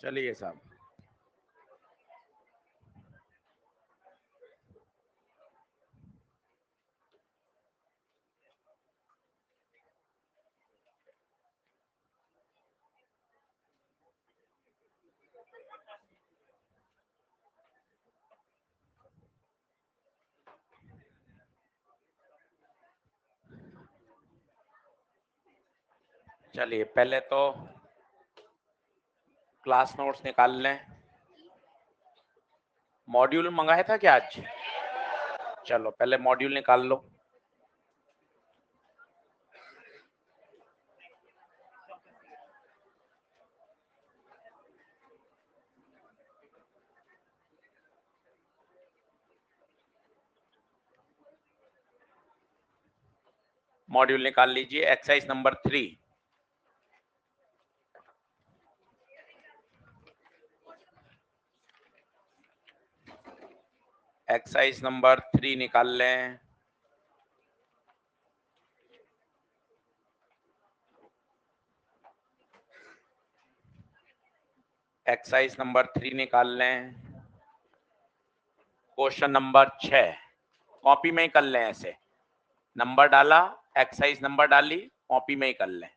चलिए साहब, चलिए पहले तो क्लास नोट्स निकाल लें। मॉड्यूल मंगाया था क्या आज? चलो पहले मॉड्यूल निकाल लो। मॉड्यूल निकाल लीजिए, एक्सरसाइज नंबर 3। एक्सरसाइज नंबर 3 निकाल लें। एक्सरसाइज नंबर 3 निकाल लें। क्वेश्चन नंबर 6 कॉपी में ही कर लें। ऐसे नंबर डाला, एक्सरसाइज नंबर डाली, कॉपी में ही कर लें।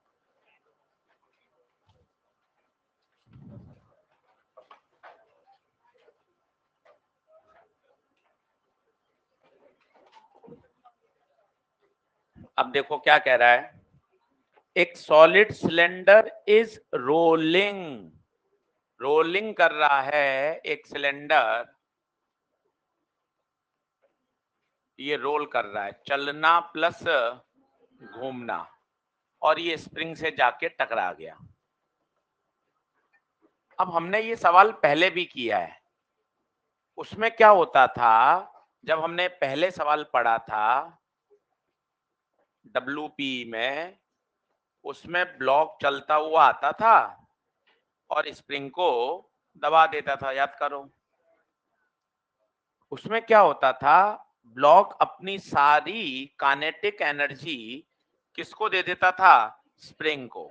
अब देखो क्या कह रहा है। एक solid cylinder is rolling, rolling कर रहा है एक सिलेंडर, ये रोल कर रहा है, चलना प्लस घूमना, और ये स्प्रिंग से जाके टकरा गया। अब हमने ये सवाल पहले भी किया है। उसमें क्या होता था, जब हमने पहले सवाल पढ़ा था WP में, उसमें ब्लॉक चलता हुआ आता था और स्प्रिंग को दबा देता था, याद करो। उसमें क्या होता था, ब्लॉक अपनी सारी काइनेटिक एनर्जी किसको दे देता था? स्प्रिंग को।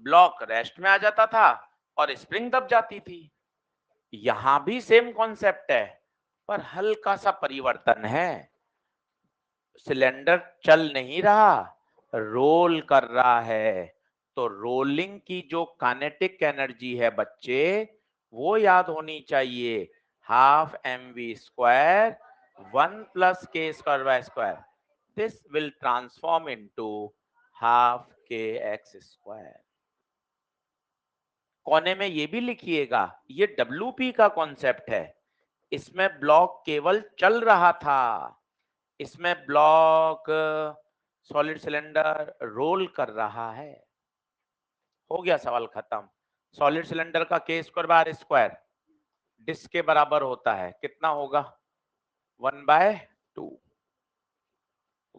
ब्लॉक रेस्ट में आ जाता था और स्प्रिंग दब जाती थी। यहां भी सेम कॉन्सेप्ट है, पर हल्का सा परिवर्तन है। सिलेंडर चल नहीं रहा, रोल कर रहा है। तो रोलिंग की जो काइनेटिक एनर्जी है बच्चे, वो याद होनी चाहिए, half mv² 1 + k² this will transform into half kx²। कोने में ये भी लिखिएगा, ये WP का कॉन्सेप्ट है। इसमें ब्लॉक केवल चल रहा था, इसमें ब्लॉक सॉलिड सिलेंडर रोल कर रहा है। हो गया सवाल खत्म। सॉलिड सिलेंडर का k²/r² डिस्क के बराबर होता है, कितना होगा? 1/2,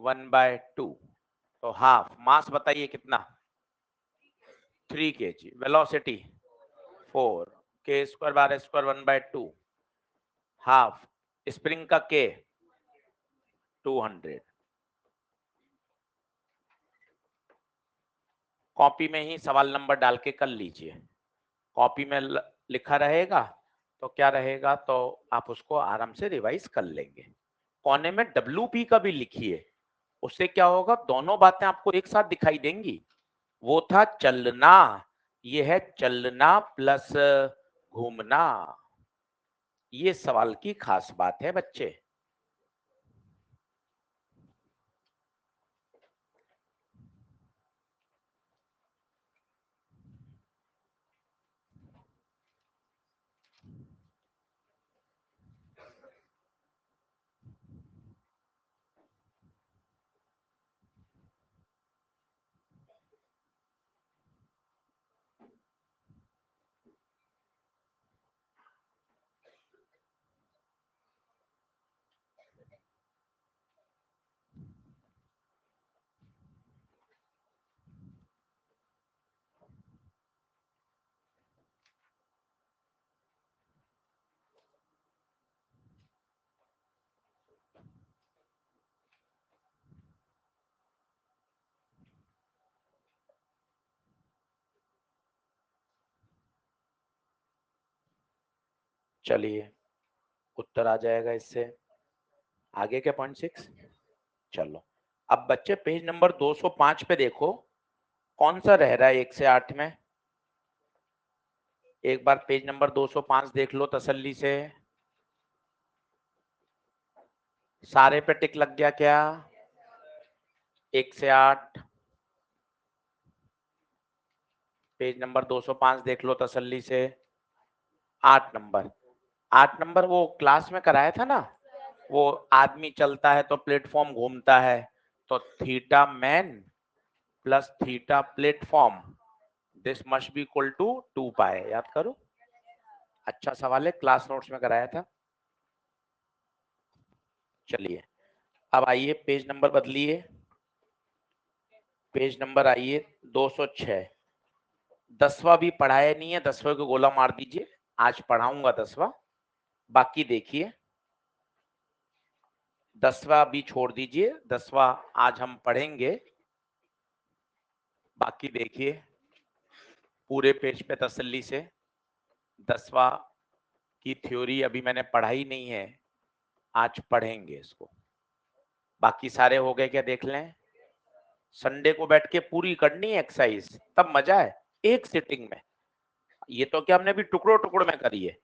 1/2। तो हाफ, मास बताइए कितना? 3 kg, velocity 4, k²/r² 1/2, half, spring का k 200। कॉपी में ही सवाल नंबर डाल के कर लीजिए। कॉपी में लिखा रहेगा तो क्या रहेगा, तो आप उसको आराम से रिवाइज कर लेंगे। कोने में WP का भी लिखिए, उससे क्या होगा, दोनों बातें आपको एक साथ दिखाई देंगी। वो था चलना, ये है चलना प्लस घूमना। ये सवाल की खास बात है बच्चे। चलिए उत्तर आ जाएगा इससे। आगे क्या 0.6। चलो अब बच्चे पेज नंबर 205 पे देखो कौन सा रह रहा है 1 से 8 में। एक बार पेज नंबर 205 देख लो तसल्ली से। सारे पे टिक लग गया क्या? 1 से 8 पेज नंबर 205 देख लो तसल्ली से। 8 नंबर वो क्लास में कराया था ना, वो आदमी चलता है तो प्लेटफॉर्म घूमता है, तो theta man plus theta platform this must be equal to 2 pi. याद करो, अच्छा सवाल है, क्लास नोट्स में कराया था। चलिए अब आइए पेज नंबर बदलिए, पेज नंबर आइए 206। 10वां भी पढ़ाया नहीं है, 10वें को गोला मार दीजिए, आज पढ़ाऊंगा 10वां, बाकी देखिए। 10वां भी छोड़ दीजिए, 10वां आज हम पढ़ेंगे, बाकी देखिए पूरे पेज पे तसल्ली से। 10वां की थ्योरी अभी मैंने पढ़ाई नहीं है, आज पढ़ेंगे इसको। बाकी सारे हो गए क्या देख लें। संडे को बैठ के पूरी करनी है एक्सरसाइज, तब मजा है एक सिटिंग में। ये तो क्या हमने भी टुकड़ों टुकड़ों में करी है,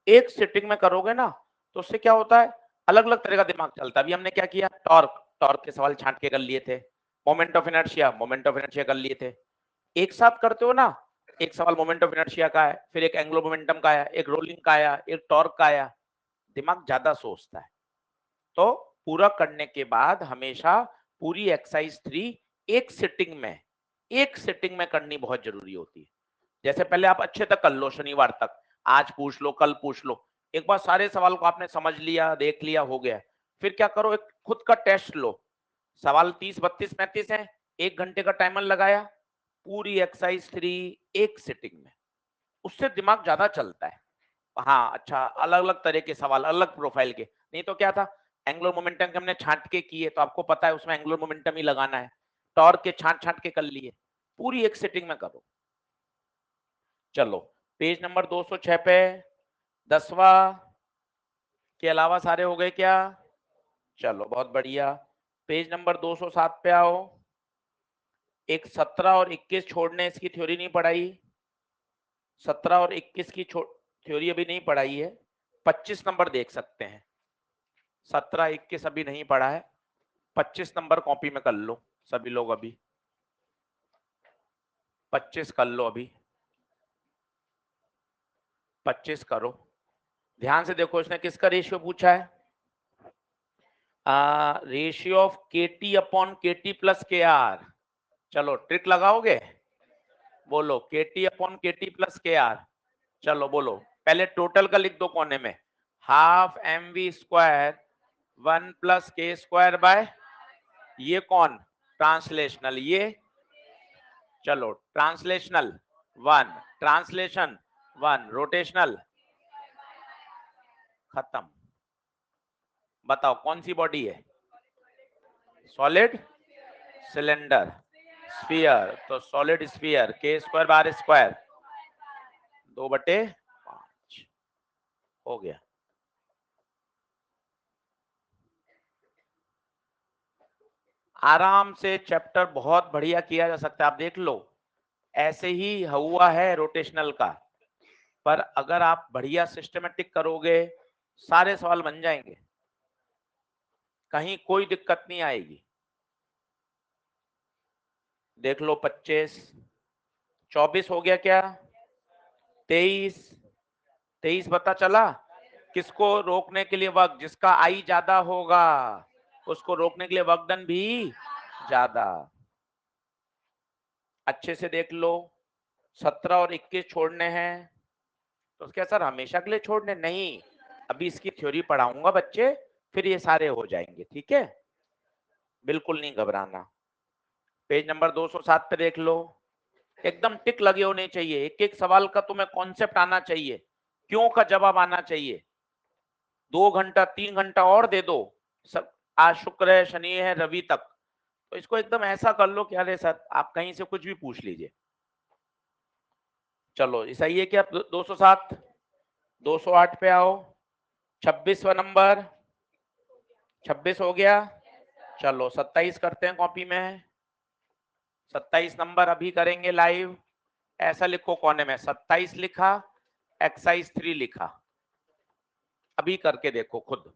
एक सिटिंग में करोगे ना तो उससे क्या होता है, अलग अलग तरह का दिमाग चलता है। अभी हमने क्या किया, टॉर्क, टॉर्क के सवाल छांट के कर लिए थे। Moment of inertia, moment of inertia कर लिए थे। एक साथ करते हो ना, एक सवाल मोमेंट ऑफ इनर्शिया का है, फिर एक एंग्लो मोमेंटम का आया, एक रोलिंग का आया, एक टॉर्क का आया, दिमाग ज्यादा सोचता है। तो पूरा करने के बाद हमेशा पूरी एक्सरसाइज 3 एक सिटिंग में, एक सिटिंग में करनी बहुत जरूरी होती है। जैसे पहले आप अच्छे तक कर लो, शनिवार तक, आज पूछ लो कल पूछ लो, एक बार सारे सवाल को आपने समझ लिया देख लिया हो गया। फिर क्या करो, एक खुद का टेस्ट लो। सवाल 30 32 35 है, 1 घंटे का टाइमर लगाया, पूरी एक्सरसाइज 3 एक सिटिंग में, उससे दिमाग ज्यादा चलता है। हाँ अच्छा, अलग अलग तरह के सवाल, अलग प्रोफाइल के। नहीं तो क्या था, एंगुलर मोमेंटम के हमने छांट के किए तो आपको पता है उसमें एंगुलर मोमेंटम ही लगाना है, टॉर्क के छांट छांट के कर लिए, पूरी एक सिटिंग में करो। चलो पेज नंबर 206 पे 10वां के अलावा सारे हो गए क्या? चलो बहुत बढ़िया। पेज नंबर 207 पे आओ। एक 17 और 21 छोड़ने, इसकी थ्योरी नहीं पढ़ाई। 17 और 21 की थ्योरी अभी नहीं पढ़ाई है। 25 नंबर देख सकते हैं, 17 21 अभी नहीं पढ़ा है, 25 नंबर कॉपी में कर लो सभी लोग, अभी 25 कर लो, अभी 25 करो। ध्यान से देखो, इसने किसका रेशियो पूछा है, ratio of KT upon KT plus K R. चलो ट्रिक लगाओगे, बोलो KT upon KT plus K R. चलो बोलो, पहले टोटल का लिख दो कोने में, half M V square 1 plus K square by, ये कौन ट्रांसलेशनल, ये चलो ट्रांसलेशनल 1, ट्रांसलेशन 1, रोटेशनल खत्म। बताओ कौन सी बॉडी है, सॉलिड, सिलेंडर, स्फीयर, तो सॉलिड स्फीयर के स्क्वायर बार स्क्वायर 2/5 हो गया। आराम से चैप्टर बहुत बढ़िया किया जा सकता है, आप देख लो ऐसे ही हुआ है रोटेशनल का, पर अगर आप बढ़िया सिस्टमेटिक करोगे सारे सवाल बन जाएंगे, कहीं कोई दिक्कत नहीं आएगी। देख लो 25 24 हो गया क्या, 23 पता चला। किसको रोकने के लिए वक्त, जिसका आई ज्यादा होगा उसको रोकने के लिए वर्क डन भी ज्यादा। अच्छे से देख लो, 17 और 21 छोड़ने हैं, तो क्या सर हमेशा के लिए छोड़ने, नहीं, अभी इसकी थ्योरी पढ़ाऊंगा बच्चे, फिर ये सारे हो जाएंगे, ठीक है, बिल्कुल नहीं घबराना। पेज नंबर 207 पे देख लो, एकदम टिक लगे होने चाहिए, एक एक सवाल का तुम्हें कॉन्सेप्ट आना चाहिए, क्यों का जवाब आना चाहिए। 2 घंटा 3 घंटा और दे दो, सब आज शुक्र है शनि है रवि तक, तो इसको एकदम ऐसा कर लो कि अरे सर आप कहीं से कुछ भी पूछ लीजिए। चलो सही है क्या 207? 208 पे आओ। 26वां नंबर, 26 हो गया। चलो 27 करते हैं कॉपी में। 27 नंबर अभी करेंगे लाइव। ऐसा लिखो कोने में 27 लिखा, एक्सरसाइज 3 लिखा। अभी करके देखो खुद।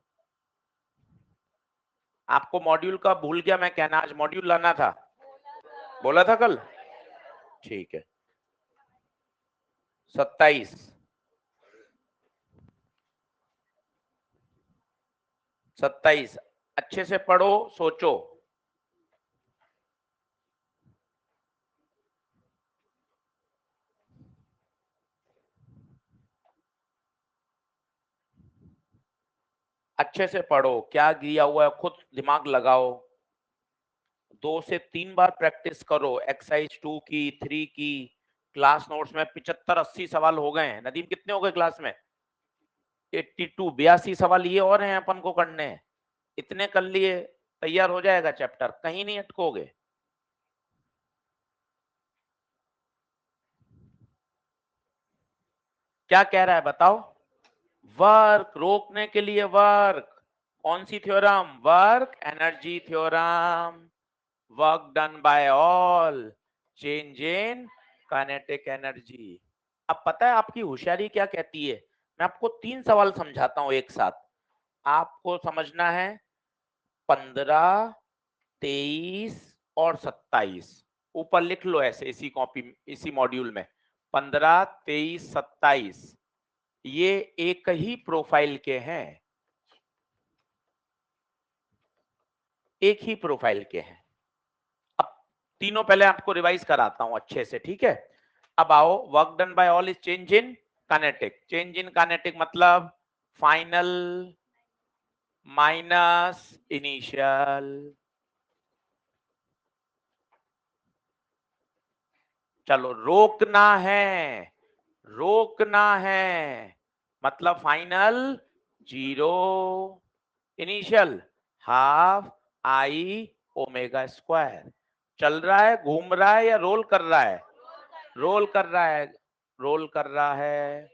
आपको मॉड्यूल का भूल गया मैं कहना, आज मॉड्यूल लाना था, बोला था कल। ठीक है 27 27 अच्छे से पढ़ो, सोचो। अच्छे से पढ़ो, क्या दिया हुआ है खुद दिमाग लगाओ। 2 से 3 बार प्रैक्टिस करो, एक्सरसाइज 2 की, 3 की। क्लास नोट्स में 75-80 सवाल हो गए हैं। नदीम कितने हो गए क्लास में? 82 सवाल ये और हैं अपन को करने। इतने कर लिए तैयार हो जाएगा चैप्टर, कहीं नहीं अटकोगे। क्या कह रहा है बताओ? वर्क रोकने के लिए वर्क। कौन सी theorem? Work energy theorem. Work done by all, change in kinetic energy. अब पता है आपकी होशियारी क्या कहती है? मैं आपको 3 सवाल समझाता हूं एक साथ। आपको समझना है 15, 23 और 27। ऊपर लिख लो ऐसे, इसी कॉपी, इसी मॉड्यूल में 15, 23, 27 ये एक ही प्रोफाइल के हैं, एक ही प्रोफाइल के हैं। अब तीनों पहले आपको रिवाइज कराता हूं अच्छे से, ठीक है? अब आओ, work done by all is change in kinetic. Change in kinetic मतलब फाइनल माइनस इनिशियल। चलो रोकना है, रोकना है मतलब final 0, initial half I omega square. चल रहा है, घूम रहा है या रोल कर रहा है? रोल कर रहा है, रोल कर रहा है।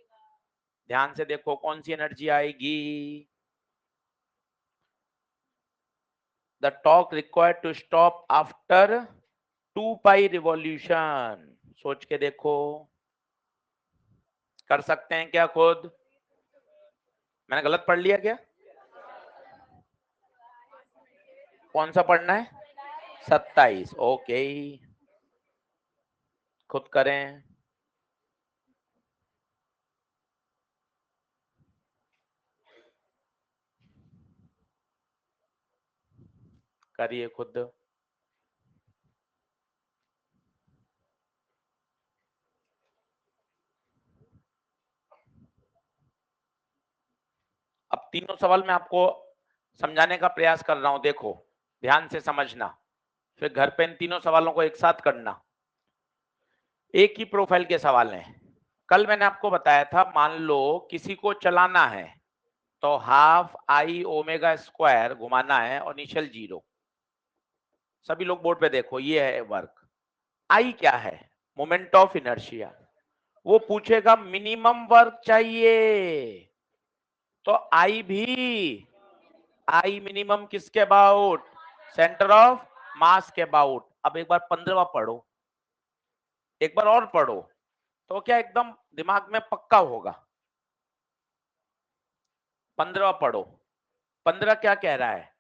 ध्यान से देखो कौन सी एनर्जी आएगी। The torque required to stop after 2 pi revolution. सोच के देखो, कर सकते हैं क्या खुद? मैंने गलत पढ़ लिया क्या? कौन सा पढ़ना है? 27। ओके, खुद करें। करिए खुद। अब तीनों सवाल मैं आपको समझाने का प्रयास कर रहा हूं, देखो ध्यान से समझना, फिर घर पे इन तीनों सवालों को एक साथ करना। एक ही प्रोफाइल के सवाल हैं। कल मैंने आपको बताया था, मान लो किसी को चलाना है तो हाफ आई ओमेगा स्क्वायर घुमाना है और इनिशियल 0। सभी लोग बोर्ड पे देखो, ये है वर्क। आई क्या है? Moment of inertia. वो पूछेगा मिनिमम वर्क चाहिए, तो आई भी, आई मिनिमम किसके अबाउट? सेंटर ऑफ मास के अबाउट। अब एक बार 15वां पढ़ो, एक बार और पढ़ो, तो क्या एकदम दिमाग में पक्का होगा। 15वां पढ़ो। 15 क्या कह रहा है?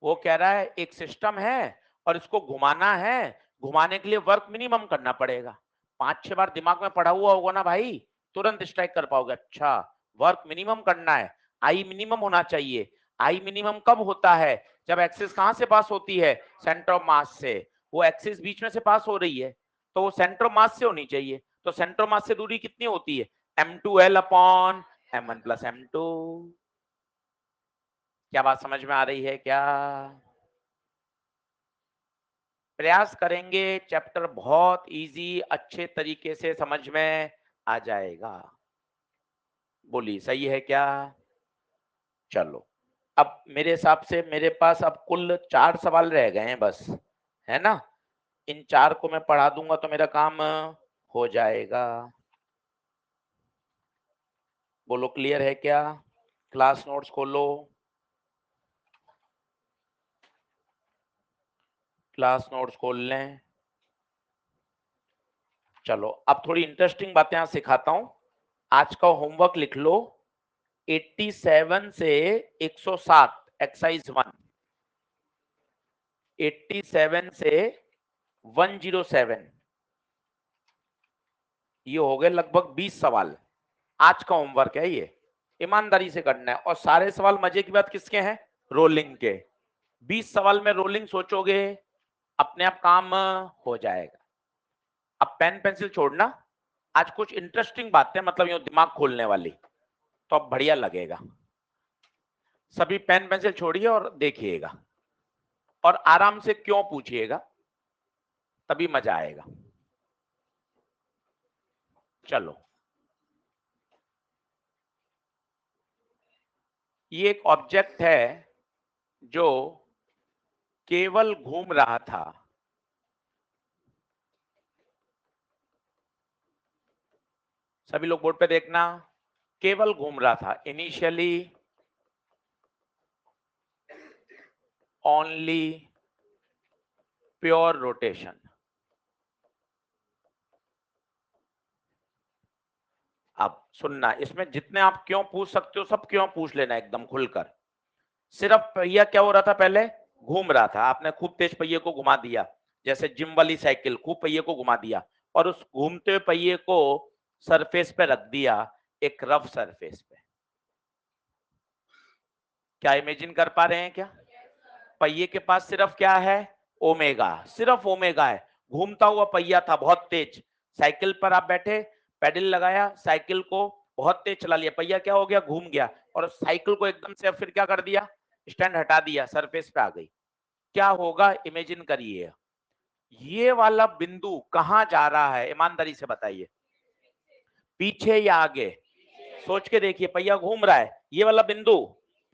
वो कह रहा है एक सिस्टम है और इसको घुमाना है, घुमाने के लिए वर्क मिनिमम करना पड़ेगा। 5-6 बार दिमाग में पढ़ा हुआ होगा ना भाई, तुरंत स्ट्राइक कर पाओगे। अच्छा, वर्क मिनिमम करना है, आई मिनिमम होना चाहिए। आई मिनिमम कब होता है? जब एक्सिस कहां से पास होती है? सेंटर ऑफ मास से। वो एक्सिस बीच में से पास हो रही है, तो वो सेंटर ऑफ मास से होनी चाहिए। तो सेंटर ऑफ मास से दूरी कितनी होती है? m2l upon m1 plus m2। क्या बात समझ में आ रही है क्या? प्रयास करेंगे, चैप्टर बहुत इजी अच्छे तरीके से समझ में आ जाएगा। बोलिए सही है क्या? चलो, अब मेरे हिसाब से मेरे पास अब कुल 4 सवाल रह गए हैं बस, है ना? इन 4 को मैं पढ़ा दूंगा तो मेरा काम हो जाएगा। बोलो क्लियर है क्या? क्लास नोट्स खोलो, क्लास नोट्स खोल लें। चलो अब थोड़ी इंटरेस्टिंग बातें यहां सिखाता हूं। आज का होमवर्क लिख लो, 87 से 107 एक्सरसाइज 1, 87 से 107, ये हो गए लगभग 20 सवाल। आज का होमवर्क है ये, ईमानदारी से करना है। और सारे सवाल मजे की बात किसके हैं? रोलिंग के। 20 सवाल में रोलिंग सोचोगे, अपने आप काम हो जाएगा। अब पेन पेंसिल छोड़ना, आज कुछ इंटरेस्टिंग बातें, मतलब ये दिमाग खोलने वाली, तो अब बढ़िया लगेगा। सभी पेन पेंसिल छोड़िए और देखिएगा, और आराम से क्यों पूछिएगा, तभी मजा आएगा। चलो, ये एक ऑब्जेक्ट है जो केवल घूम रहा था। सभी लोग बोर्ड पे देखना, केवल घूम रहा था। Initially only pure rotation. अब सुनना, इसमें जितने आप क्यों पूछ सकते हो सब क्यों पूछ लेना एकदम खुलकर। सिर्फ पहिया क्या हो रहा था, पहले घूम रहा था, आपने खूब तेज पहिए को घुमा दिया, जैसे जिम वाली साइकिल, खूब पहिए को घुमा दिया, और उस घूमते हुए पहिए को सरफेस पे रख दिया, एक रफ सरफेस पे। क्या इमेजिन कर पा रहे हैं क्या? पहिए के पास सिर्फ क्या है? ओमेगा, सिर्फ ओमेगा है। घूमता हुआ पहिया था बहुत तेज, साइकिल पर आप बैठे, पेडल लगाया, साइकिल को बहुत तेज चला लिया, पहिया क्या हो गया? घूम गया, और साइकिल को एकदम से फिर क्या कर दिया? स्टैंड हटा दिया, सरफेस पे आ गई। क्या होगा इमेजिन करिए। ये वाला बिंदु कहां जा रहा है, ईमानदारी से बताइए, पीछे या आगे? सोच के देखिए, पहिया घूम रहा है, ये वाला बिंदु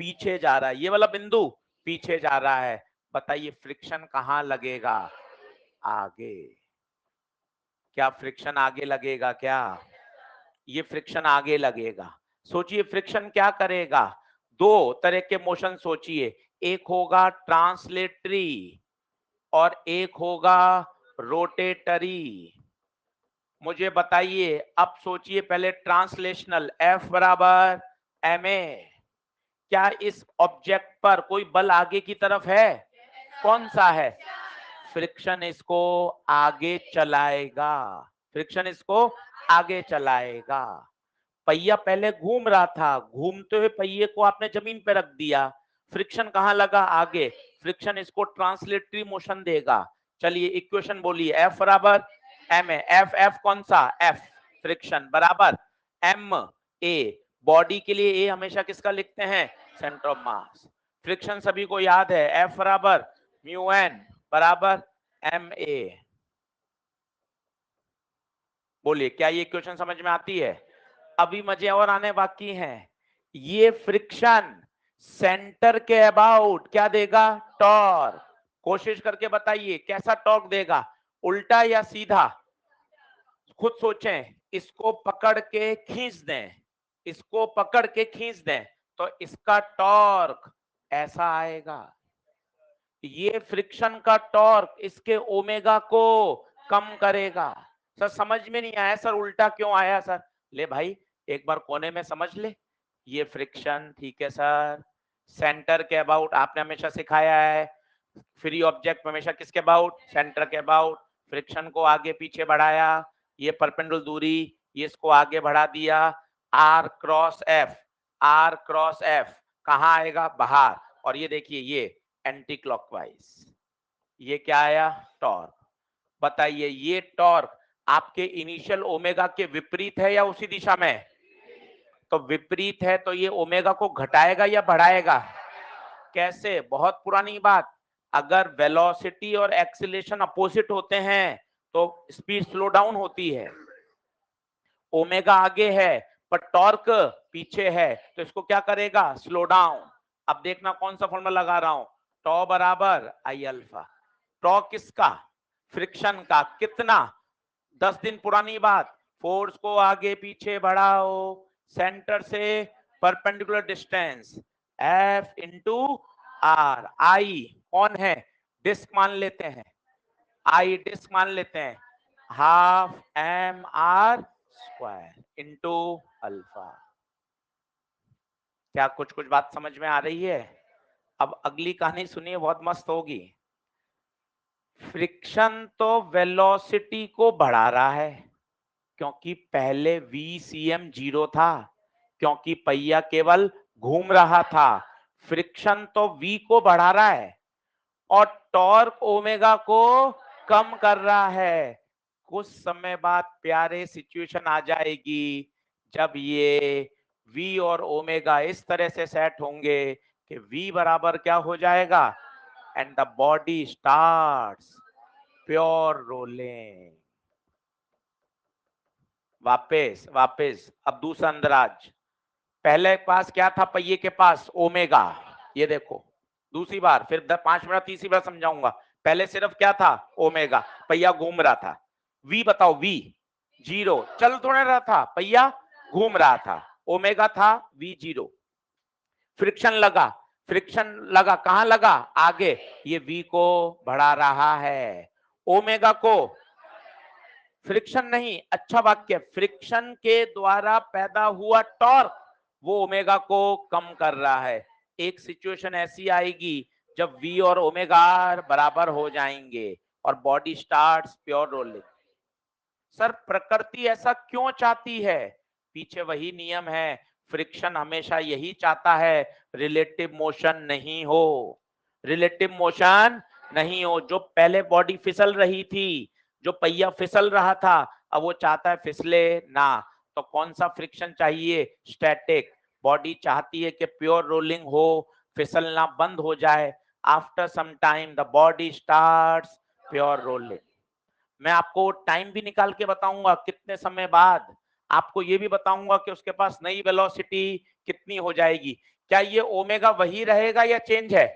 पीछे जा रहा है, ये वाला बिंदु पीछे जा रहा है। बताइए फ्रिक्शन कहां लगेगा? आगे। क्या फ्रिक्शन आगे लगेगा क्या? ये फ्रिक्शन आगे लगेगा। सोचिए फ्रिक्शन क्या करेगा। दो तरह के मोशन सोचिए, एक होगा ट्रांसलेटरी और एक होगा रोटेटरी। मुझे बताइए, अब सोचिए पहले ट्रांसलेशनल, F बराबर ma। क्या इस ऑब्जेक्ट पर कोई बल आगे की तरफ है? कौन सा है? फ्रिक्शन इसको आगे चलाएगा, फ्रिक्शन इसको आगे चलाएगा। पहिया पहले घूम रहा था, घूमते हुए पहिए को आपने जमीन पे रख दिया, फ्रिक्शन कहां लगा? आगे। फ्रिक्शन इसको ट्रांसलेटरी मोशन देगा। चलिए इक्वेशन बोलिए, F बराबर ma। F कौन सा? F फ्रिक्शन बराबर ma। बॉडी के लिए ए हमेशा किसका लिखते हैं? Centre of mass. फ्रिक्शन सभी को याद है, F बराबर म्यू एन बराबर ma। बोलिए क्या ये इक्वेशन समझ में आती है? अभी मजे और आने बाकी हैं। ये फ्रिक्शन सेंटर के अबाउट क्या देगा? टॉर्क। कोशिश करके बताइए कैसा टॉर्क देगा, उल्टा या सीधा? खुद सोचें। इसको पकड़ के खींच दें, इसको पकड़ के खींच दें, तो इसका टॉर्क ऐसा आएगा। ये फ्रिक्शन का टॉर्क इसके ओमेगा को कम करेगा। सर समझ में नहीं आया सर, उल्टा क्यों आया सर? ले भाई एक बार कोने में समझ ले। ये फ्रिक्शन, ठीक है सर, सेंटर के अबाउट आपने हमेशा सिखाया है, फ्री ऑब्जेक्ट हमेशा किसके अबाउट? सेंटर के अबाउट। फ्रिक्शन को आगे पीछे बढ़ाया, ये परपेंडिकुलर दूरी, ये इसको आगे बढ़ा दिया, R cross F, R cross F कहाँ आएगा? बाहर। और ये देखिए ये एंटी क्लॉकवाइज, ये क्या आया? टॉर्क। बताइए ये टॉर्क आपके इनिशियल ओमेगा के विपरीत है या उसी दिशा में? तो विपरीत है, तो ये ओमेगा को घटाएगा या बढ़ाएगा? कैसे? बहुत पुरानी बात, अगर वेलोसिटी और एक्सीलरेशन अपोजिट होते हैं तो स्पीड स्लो डाउन होती है। ओमेगा आगे है पर टॉर्क पीछे है, तो इसको क्या करेगा? Slow down. अब देखना कौन सा फॉर्मूला लगा रहा हूं, टॉ बराबर आई अल्फा। टॉ किसका? फ्रिक्शन का। कितना? 10 दिन पुरानी बात, फोर्स को आगे पीछे बढ़ाओ, सेंटर से perpendicular distance F into R. I कौन है? डिस्क मान लेते हैं, आई डिस्क मान लेते हैं, half M R square into alpha. क्या कुछ कुछ बात समझ में आ रही है? अब अगली कहानी सुनिए, बहुत मस्त होगी। फ्रिक्शन तो वेलोसिटी को बढ़ा रहा है, क्योंकि पहले VCM 0 था, क्योंकि पहिया केवल घूम रहा था। फ्रिक्शन तो V को बढ़ा रहा है और टॉर्क ओमेगा को कम कर रहा है। कुछ समय बाद प्यारे सिचुएशन आ जाएगी जब ये V और ओमेगा इस तरह से सेट होंगे कि V बराबर क्या हो जाएगा, and the body starts pure rolling. वापस अब दूसरा अंदराज। पहले पास क्या था पहिए के पास? ओमेगा। ये देखो दूसरी बार, फिर 5 मिनट तीसरी बार समझाऊंगा। पहले सिर्फ क्या था? ओमेगा, पहिया घूम रहा था। वी बताओ, वी 0, चल थोड़ा रहा था, पहिया घूम रहा था, ओमेगा था, वी 0। फ्रिक्शन लगा कहां लगा? आगे, ये वी को बढ़ा रहा है, ओमेगा को फ्रिक्शन नहीं, अच्छा वाक्य, फ्रिक्शन के द्वारा पैदा हुआ टॉर्क वो ओमेगा को कम कर रहा है। एक सिचुएशन ऐसी आएगी जब V और ओमेगा बराबर हो जाएंगे और body starts pure rolling. Sir प्रकृति ऐसा क्यों चाहती है? पीछे वही नियम है, फ्रिक्शन हमेशा यही चाहता है, रिलेटिव मोशन नहीं हो, रिलेटिव मोशन नहीं हो। जो पहले बॉडी फिसल रही थी, जो पहिया फिसल रहा था, अब वो चाहता है फिसले ना। तो कौन सा फ्रिक्शन चाहिए? स्टैटिक। बॉडी चाहती है कि प्योर रोलिंग हो, फिसलना बंद हो जाए। After some time the body starts pure rolling. मैं आपको टाइम भी निकाल के बताऊंगा कितने समय बाद, आपको ये भी बताऊंगा कि उसके पास नई वेलोसिटी कितनी हो जाएगी। क्या ये ओमेगा वही रहेगा या चेंज है?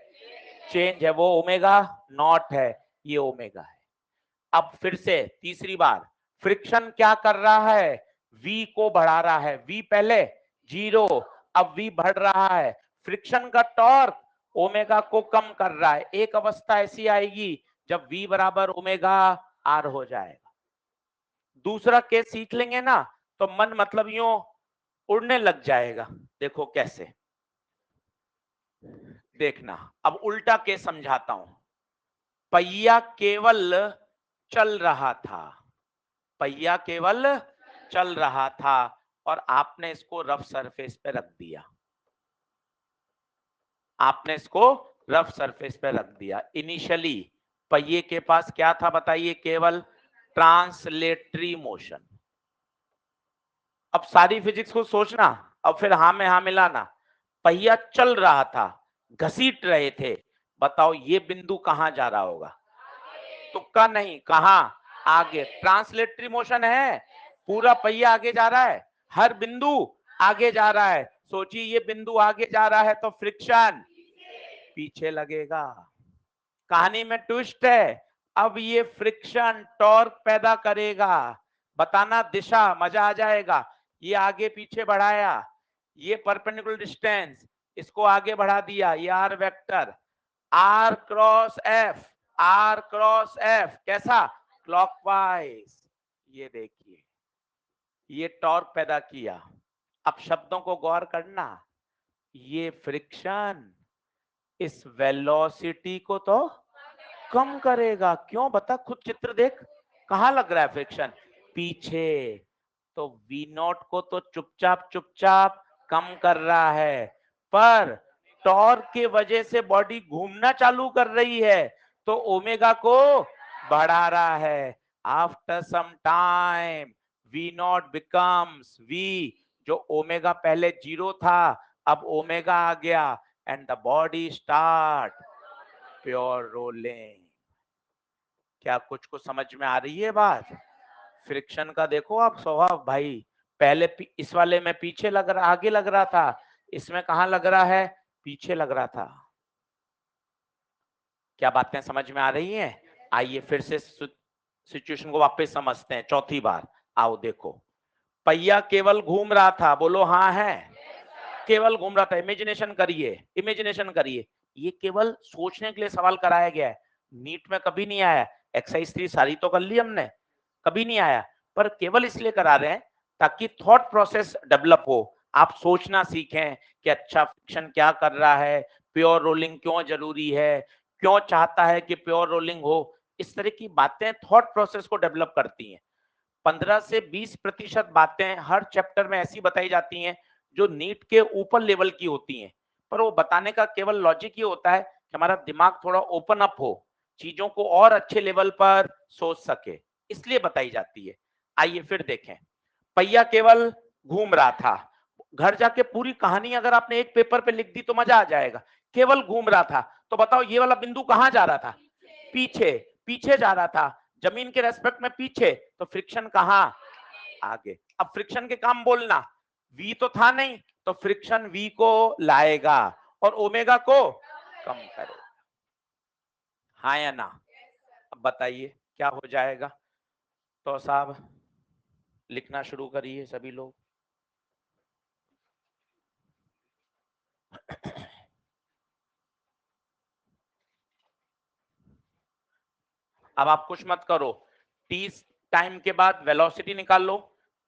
चेंज है, वो ओमेगा नॉट है, ये ओमेगा है। अब फिर से तीसरी बार, फ्रिक्शन क्या कर रहा है? V को बढ़ा रहा है, V पहले 0, अब V बढ़ रहा है। फ्रिक्शन का टॉर्क ओमेगा को कम कर रहा है। एक अवस्था ऐसी आएगी जब V बराबर ओमेगा आर हो जाएगा। दूसरा केस सीख लेंगे ना तो मन मतलब यूं उड़ने लग जाएगा। देखो कैसे, देखना। अब उल्टा केस समझाता हूं। पहिया केवल चल रहा था, पहिया केवल चल रहा था और आपने इसको रफ सरफेस पे रख दिया, आपने इसको रफ सरफेस पे रख दिया। इनिशियली पहिए के पास क्या था बताइए? केवल ट्रांसलेटरी मोशन। अब सारी फिजिक्स को सोचना, अब फिर हाँ में हाँ मिलाना। पहिया चल रहा था, घसीट रहे थे, बताओ ये बिंदु कहां जा रहा होगा? तुक्का नहीं, कहां? आगे। ट्रांसलेटरी मोशन है, पूरा पहिया आगे जा रहा है, हर बिंदु आगे जा रहा है। सोचिए ये बिंदु आगे जा रहा है तो फ्रिक्शन पीछे लगेगा। कहानी में ट्विस्ट है, अब ये फ्रिक्शन टॉर्क पैदा करेगा। बताना दिशा, मजा आ जाएगा। ये आगे पीछे बढ़ाया, ये परपेंडिकुलर डिस्टेंस, इसको आगे बढ़ा दिया, ये R vector, R cross F, R cross F कैसा? क्लॉकवाइज। ये देखिए, ये टॉर्क पैदा किया। अब शब्दों को गौर करना, ये फ्रिक्शन इस वेलोसिटी को तो कम करेगा। क्यों बता, खुद चित्र देख, कहां लग रहा है फ्रिक्शन? पीछे। तो वी नॉट को तो चुपचाप चुपचाप कम कर रहा है, पर टॉर्क के वजह से बॉडी घूमना चालू कर रही है तो ओमेगा को बढ़ा रहा है। After some time V naught becomes V, जो ओमेगा पहले 0 था अब ओमेगा आ गया, and the body start pure rolling. क्या कुछ को समझ में आ रही है बात? फ्रिक्शन का देखो आप स्वभाव भाई, पहले इस वाले में पीछे लग रहा, आगे लग रहा था, इसमें कहां लग रहा है? पीछे लग रहा था। क्या बातें समझ में आ रही हैं? आइए फिर से सिचुएशन को वापस समझते हैं चौथी बार। आओ देखो, पहिया केवल घूम रहा था, बोलो हाँ है, केवल घूम रहा था। इमेजिनेशन करिए, इमेजिनेशन करिए, ये केवल सोचने के लिए सवाल कराया गया है, नीट में कभी नहीं आया। एक्सरसाइज 3 सारी तो कर ली हमने, कभी नहीं आया, पर केवल इसलिए करा रहे हैं ताकि थॉट प्रोसेस डेवलप हो, आप सोचना सीखें कि अच्छा फ्रिक्शन क्या कर रहा है, प्योर रोलिंग क्यों जरूरी है, क्यों चाहता है कि प्योर रोलिंग हो। इस तरह की बातें थॉट प्रोसेस को डेवलप करती हैं। 15 से 20% बातें हर चैप्टर में ऐसी बताई जाती हैं जो नीट के ऊपर लेवल की होती हैं, पर वो बताने का केवल लॉजिक ये होता है कि हमारा दिमाग थोड़ा ओपन अप हो, चीजों को और अच्छे लेवल पर सोच सके, इसलिए बताई जाती है। आइए फिर देखें, पहिया केवल घूम रहा था, घर जाके पूरी कहानी अगर आपने एक पेपर पे लिख दी तो मजा आ जाएगा। केवल घूम रहा था, तो बताओ ये वाला बिंदु कहां जा रहा था, पीछे, पीछे जा रहा था, जमीन के रेस्पेक्ट में पीछे, तो फ्रिक्शन कहां, आगे। अब फ्रिक्शन के काम बोलना, v तो था नहीं, तो फ्रिक्शन v को लाएगा और ओमेगा को कम करेगा, हाँ या ना। अब बताइए क्या हो जाएगा, तो साहब लिखना शुरू करिए सभी लोग। अब आप कुछ मत करो, t टाइम के बाद वेलोसिटी निकाल लो,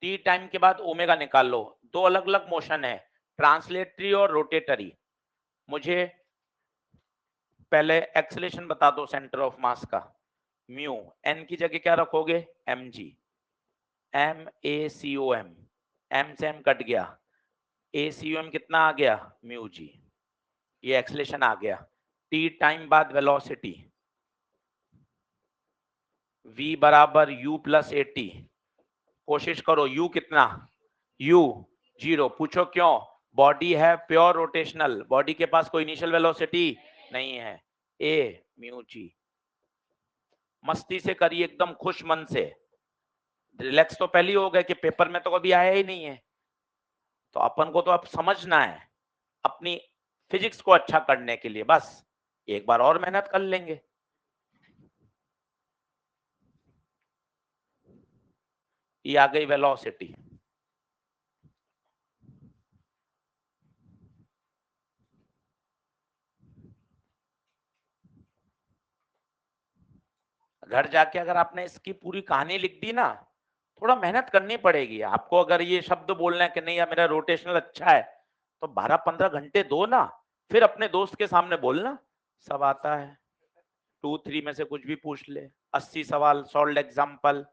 t टाइम के बाद ओमेगा निकाल लो। दो अलग अलग मोशन है, ट्रांसलेटरी और रोटेटरी। मुझे पहले एक्सेलेरेशन बता दो सेंटर ऑफ मास का, म्यू, n की जगह क्या रखोगे, mg, MACOM, m से m कट गया, ACOM कितना आ गया, म्यू जी, ये एक्सेलेरेशन आ गया। t टाइम बाद वेलोसिटी, v बराबर u प्लस 80, कोशिश करो u कितना, u 0, पूछो क्यों, बॉडी है प्योर रोटेशनल, बॉडी के पास कोई इनिशियल वेलोसिटी नहीं है, a म्यू जी। मस्ती से करिए, एकदम खुश मन से, रिलैक्स तो पहले हो गए कि पेपर में तो कभी आया ही नहीं है, तो अपन को तो अब समझना है अपनी फिजिक्स को अच्छा करने के लिए, बस एक बार और मेहनत कर लेंगे। ये आ गई वेलोसिटी, घर जाके अगर आपने इसकी पूरी कहानी लिख दी ना, थोड़ा मेहनत करनी पड़ेगी आपको। अगर ये शब्द बोलना है कि नहीं यार मेरा रोटेशनल अच्छा है, तो 12-15 घंटे दो ना, फिर अपने दोस्त के सामने बोलना सब आता है, 2-3 में से कुछ भी पूछ ले, 80 सवाल सॉल्व एग्जाम्पल,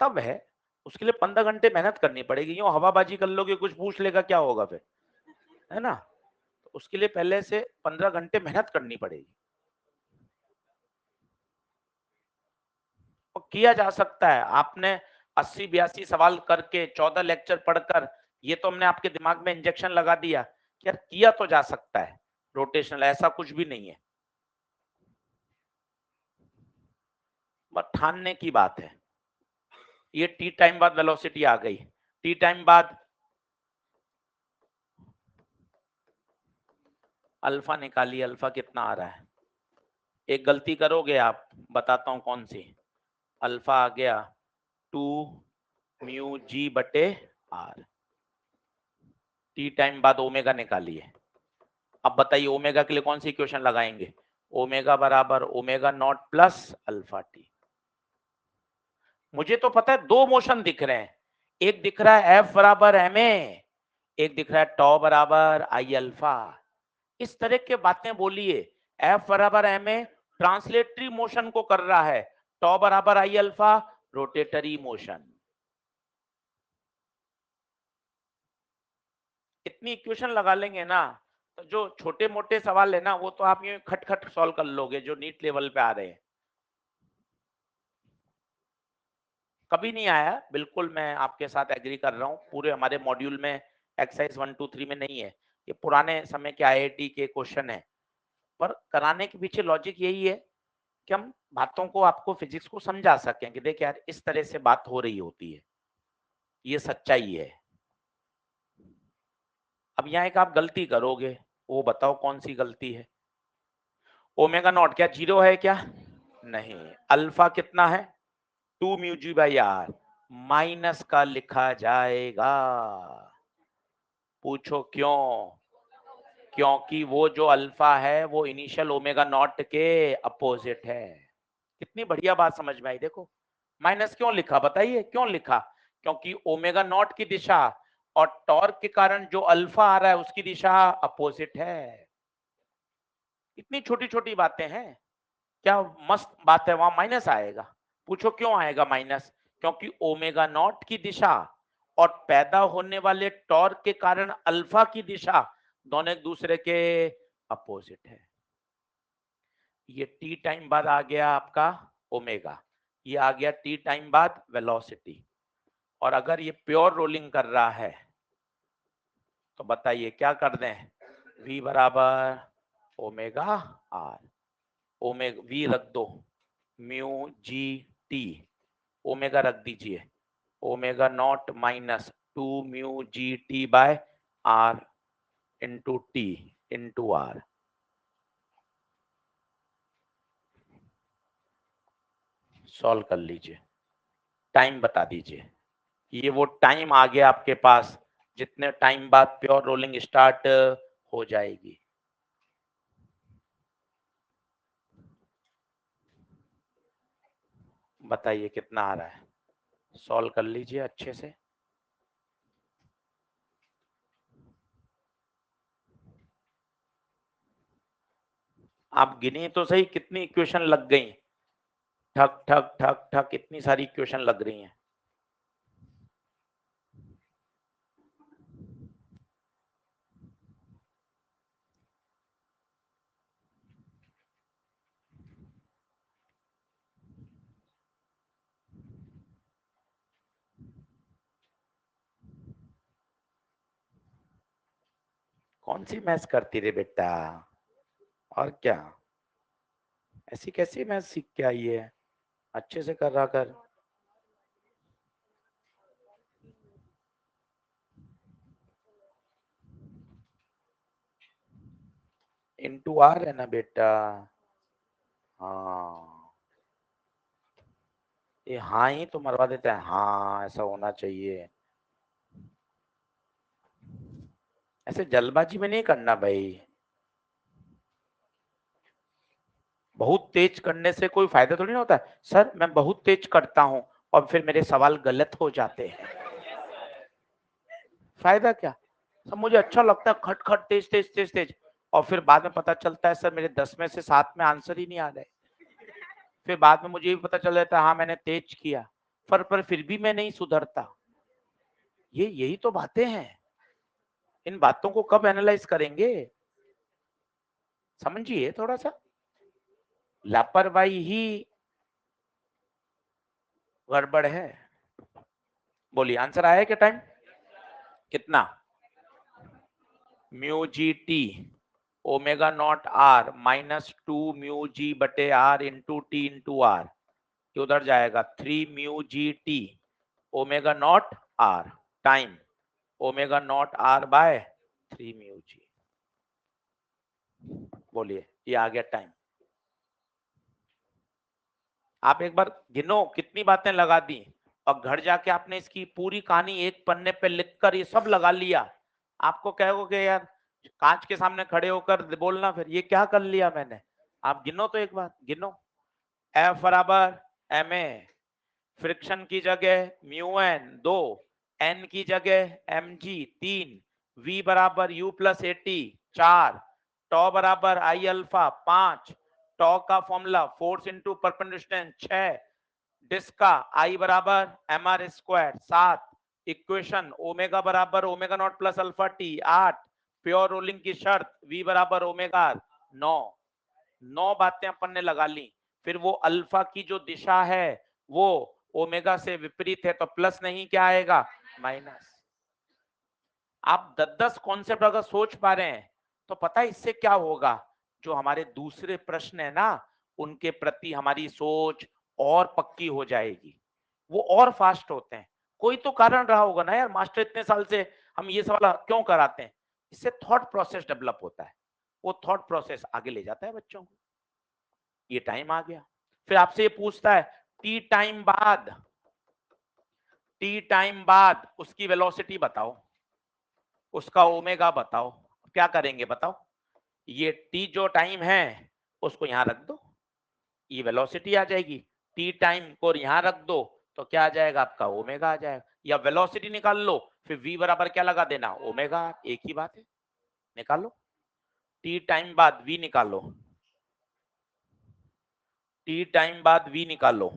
तब है। उसके लिए 15 घंटे मेहनत करनी पड़ेगी, यूं हवाबाजी कर लोगे कुछ पूछ लेगा क्या होगा फिर, है ना। तो उसके लिए पहले से 15 घंटे मेहनत करनी पड़ेगी, और किया जा सकता है। आपने 80-82 सवाल करके 14 लेक्चर पढ़कर ये तो हमने आपके दिमाग में इंजेक्शन लगा दिया कि यार किया तो जा सकता है रोटेशनल, ऐसा कुछ भी नहीं है, बस ठानने की बात है। ये टी टाइम बाद वेलोसिटी आ गई, टी टाइम बाद अल्फा निकालिए, अल्फा कितना आ रहा है। एक गलती करोगे आप, बताता हूं कौन सी, अल्फा आ गया 2 म्यू जी बटे आर, टी टाइम बाद ओमेगा निकालिए। अब बताइए ओमेगा के लिए कौन सी इक्वेशन लगाएंगे, ओमेगा बराबर omega naught plus alpha T. मुझे तो पता है दो मोशन दिख रहे हैं, एक दिख रहा है एफ बराबर एम ए, एक दिख रहा है टॉ बराबर आई अल्फा। इस तरह के बातें बोलिए, एफ बराबर एम ए ट्रांसलेटरी मोशन को कर रहा है, टॉ बराबर आई अल्फा रोटेटरी मोशन। इतनी इक्वेशन लगा लेंगे ना, तो जो छोटे मोटे सवाल है ना वो तो आप ये खट खट सॉल्व कर लोगे जो नीट लेवल पे आ रहे हैं। कभी नहीं आया, बिल्कुल मैं आपके साथ एग्री कर रहा हूँ, पूरे हमारे मॉड्यूल में एक्सरसाइज 1 2 3 में नहीं है, ये पुराने समय के आईआईटी के क्वेश्चन है, पर कराने के पीछे लॉजिक यही है कि हम बातों को, आपको फिजिक्स को समझा सकें कि देख यार इस तरह से बात हो रही होती है, ये सच्चाई है। अब यहाँ एक आप गलती करोगे, वो बताओ कौन सी गलती है, ओमेगा नॉट क्या जीरो है क्या, नहीं, अल्फा कितना है 2 mu G by R, minus का लिखा जाएगा। पूछो क्यों? क्योंकि वो जो अल्फा है वो इनिशियल ओमेगा नॉट के अपोजिट है। कितनी बढ़िया बात समझ में आई। देखो माइनस क्यों लिखा, बताइए क्यों लिखा? क्योंकि ओमेगा नॉट की दिशा और टॉर्क के कारण जो अल्फा आ रहा है उसकी दिशा अपोजिट है। इतनी छोटी छोटी बातें हैं, क्या मस्त बात है। वहां माइनस आएगा। पूछो क्यों आएगा माइनस? क्योंकि ओमेगा नॉट की दिशा और पैदा होने वाले टॉर्क के कारण अल्फा की दिशा दोनों एक दूसरे के अपोजिट है। ये टी टाइम बाद आ गया आपका ओमेगा, ये आ गया टी टाइम बाद वेलोसिटी। और अगर ये प्योर रोलिंग कर रहा है तो बताइए क्या कर दें? v बराबर ओमेगा आर, ओमेगा v रख दो, म्यू जी टी, ओमेगा रख दीजिए, omega naught minus 2 mu G T by R into T into R. Solve कर लीजिए, टाइम बता दीजिए। ये वो टाइम आ गया आपके पास जितने टाइम बाद प्योर रोलिंग स्टार्ट हो जाएगी। बताइए कितना आ रहा है? सॉल्व कर लीजिए अच्छे से। आप गिनिए तो सही कितनी इक्वेशन लग गई। ठक ठक ठक ठक इतनी सारी इक्वेशन लग रही हैं। कौन सी मैथ्स करती रे बेटा? और क्या, ऐसी कैसी मैथ्स सीख के आई है? अच्छे से कर रहा कर। इंटू आर है ना बेटा? हाँ, ये हाँ ही तो मरवा देता है। हाँ ऐसा होना चाहिए। ऐसे जल्दबाजी में नहीं करना भाई। बहुत तेज करने से कोई फायदा थोड़ी ना होता है। सर मैं बहुत तेज करता हूँ और फिर मेरे सवाल गलत हो जाते हैं, फायदा क्या? सब मुझे अच्छा लगता है खट खट तेज तेज तेज तेज, और फिर बाद में पता चलता है सर मेरे 10 में से 7 में आंसर ही नहीं आ रहे। फिर बाद में मुझे भी पता चल जाता है हाँ मैंने तेज किया, पर फिर भी मैं नहीं सुधरता। ये यही तो बातें हैं। इन बातों को कब एनालाइज करेंगे? समझिए थोड़ा सा। लापरवाही ही गड़बड़ है। बोलिए आंसर आया क्या? टाइम कितना? Mu G T omega naught R minus 2 mu G बटे R into T into R. ये उधर जाएगा 3 mu G T omega naught R time omega naught R by 3 mu G. बोलिए ये आ गया टाइम। आप एक बार गिनो कितनी बातें लगा दी, और घर जाके आपने इसकी पूरी कहानी एक पन्ने पे लिखकर ये सब लगा लिया। आपको कहोगे यार कांच के सामने खड़े होकर बोलना फिर ये क्या कर लिया मैंने। आप गिनो तो एक बार गिनो। एफ बराबर एम ए, फ्रिक्शन की जगह म्यू एन 2, एन की जगह एम जी 3, वी बराबर यू प्लस 80 4, टॉ बराबर आई अल्फा 5, टॉ का formula force into perpendicular 6, disc का आई बराबर M R square 7, equation omega बराबर omega naught plus alpha T 8, pure rolling की शर्त वी बराबर ओमेगा 9। 9 बातें अपन ने लगा ली। फिर वो अल्फा की जो दिशा है वो ओमेगा से विपरीत है तो प्लस नहीं क्या आएगा? माइनस। आप 10-10 कॉन्सेप्ट अगर सोच पा रहे हैं तो पता है इससे क्या होगा? जो हमारे दूसरे प्रश्न है ना उनके प्रति हमारी सोच और पक्की हो जाएगी, वो और फास्ट होते हैं। कोई तो कारण रहा होगा ना यार, मास्टर इतने साल से हम ये सवाल क्यों कराते हैं? इससे थॉट प्रोसेस डेवलप होता है, वो थॉट प्रोसेस आगे ले जाता है बच्चों को। ये टाइम आ गया। फिर आपसे ये पूछता है टी टाइम बाद टी टाइम बाद उसकी वेलोसिटी बताओ, उसका ओमेगा बताओ। क्या करेंगे बताओ? ये टी जो टाइम है उसको यहां रख दो, ये वेलोसिटी आ जाएगी। टी टाइम को यहां रख दो तो क्या आ जाएगा आपका? ओमेगा आ जाएगा। या वेलोसिटी निकाल लो, फिर v बराबर क्या लगा देना? ओमेगा। एक ही बात है, निकालो। टी टाइम बाद v निकालो, टी टाइम बाद v निकालो,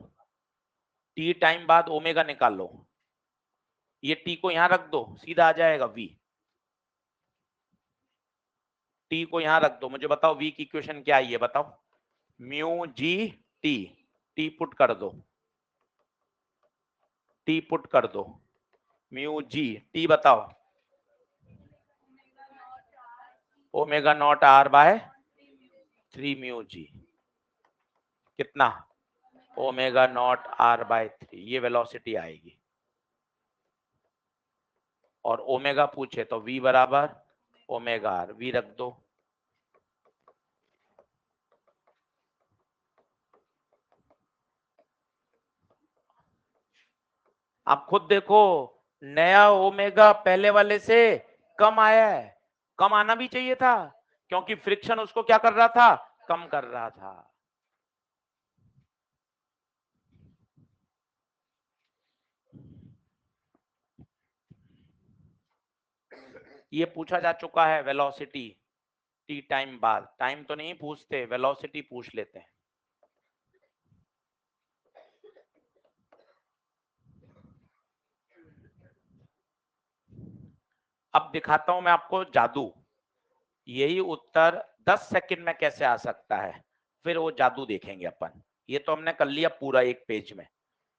टी टाइम बाद ओमेगा निकालो। ये टी को यहां रख दो, सीधा आ जाएगा v। टी को यहां रख दो, मुझे बताओ v की इक्वेशन क्या है ये बताओ? Mu G T, T put कर दो, टी पुट कर दो, म्यू जी टी बताओ। Omega naught R by 3 mu G, कितना? ओमेगा नॉट आर बाय 3, ये वेलोसिटी आएगी। और ओमेगा पूछे तो v बराबर ओमेगा आर, v रख दो। आप खुद देखो, नया ओमेगा पहले वाले से कम आया है। कम आना भी चाहिए था, क्योंकि फ्रिक्शन उसको क्या कर रहा था? कम कर रहा था। ये पूछा जा चुका है वेलोसिटी टी टाइम बाद। टाइम तो नहीं पूछते, वेलोसिटी पूछ लेते हैं। अब दिखाता हूं मैं आपको जादू, यही उत्तर 10 सेकंड में कैसे आ सकता है, फिर वो जादू देखेंगे अपन। ये तो हमने कर लिया पूरा एक पेज में,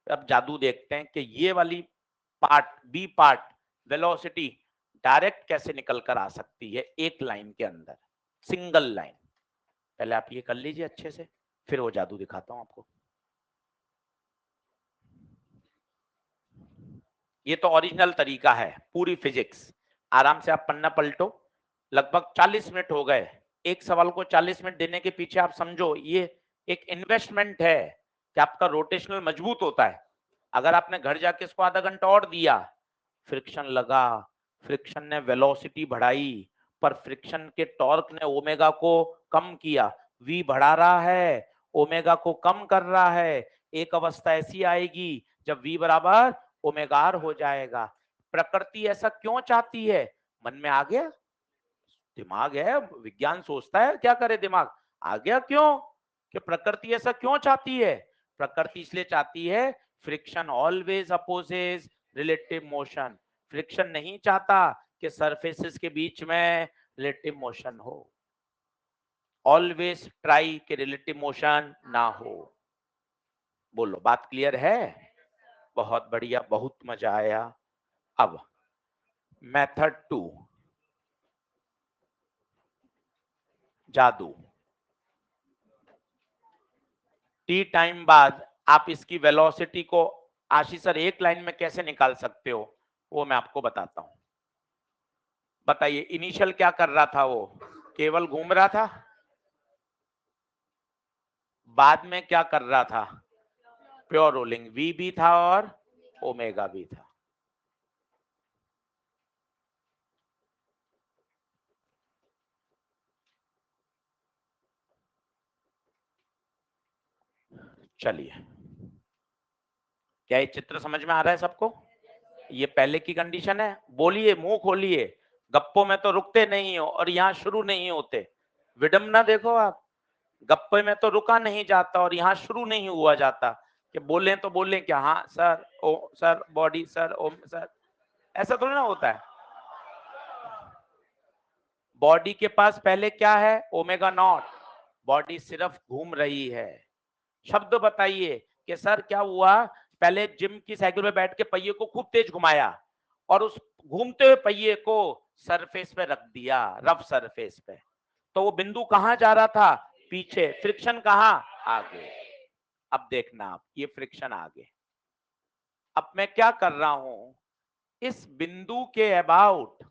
अब जादू देखते हैं कि ये वाली part, B part, velocity direct कैसे निकल कर आ सकती है एक लाइन के अंदर, सिंगल लाइन। पहले आप ये कर लीजिए अच्छे से, फिर वो जादू दिखाता हूं आपको। ये तो ओरिजिनल तरीका है, पूरी फिजिक्स। आराम से आप पन्ना पलटो, लगभग 40 मिनट हो गए। एक सवाल को 40 मिनट देने के पीछे आप समझो ये एक इन्वेस्टमेंट है कि आपका रोटेशनल मजबूत होता है। अगर आपने घर जाके इसको आधा घंटा और दिया, फ्रिक्शन लगा, फ्रिक्शन ने वेलोसिटी बढ़ाई, पर फ्रिक्शन के टॉर्क ने ओमेगा को कम किया। वी बढ़ा रहा है, ओमेगा को कम कर रहा है। एक अवस्था ऐसी आएगी जब वी बराबर ओमेगा आर हो जाएगा। प्रकृति ऐसा क्यों चाहती है? मन में आ गया? दिमाग है, विज्ञान सोचता है क्या करे दिमाग। आ गया क्यों? कि प्रकृति ऐसा क्यों चाहती है? प्रकृति इसलिए चाहती है, friction always opposes relative motion. Friction नहीं चाहता कि सरफेसेस के बीच में रिलेटिव मोशन हो। ऑलवेज ट्राई कि रिलेटिव मोशन ना हो। बोलो, बात क्लियर है? बहुत बढ़िया, बहुत मजा आया। अब मेथड 2, जादू। टी टाइम बाद आप इसकी वेलोसिटी को आशीष सर एक लाइन में कैसे निकाल सकते हो, वो मैं आपको बताता हूं। बताइए, इनिशियल क्या कर रहा था? वो केवल घूम रहा था। बाद में क्या कर रहा था? Pure rolling. वी भी था और ओमेगा भी था। चलिए, क्या ये चित्र समझ में आ रहा है सबको? ये पहले की कंडीशन है। बोलिए, मुंह खोलिए, गप्पों में तो रुकते नहीं हो और यहाँ शुरू नहीं होते। विडम्बना देखो आप, गप्पे में तो रुका नहीं जाता और यहाँ शुरू नहीं हुआ जाता कि बोले तो बोले क्या, हाँ सर, ओ सर, बॉडी सर, ओम सर, ऐसा थोड़ी ना होता है। बॉडी के पास पहले क्या है? Omega naught. बॉडी सिर्फ घूम रही है। शब्द बताइए कि सर क्या हुआ? पहले जिम की साइकिल पे बैठ के पहिए को खूब तेज घुमाया और उस घूमते हुए पहिए को सरफेस पे रख दिया, रफ सरफेस पे, तो वो बिंदु कहां जा रहा था? पीछे। फ्रिक्शन कहां? आगे। अब देखना आप, ये फ्रिक्शन आगे। अब मैं क्या कर रहा हूं? इस बिंदु के अबाउट,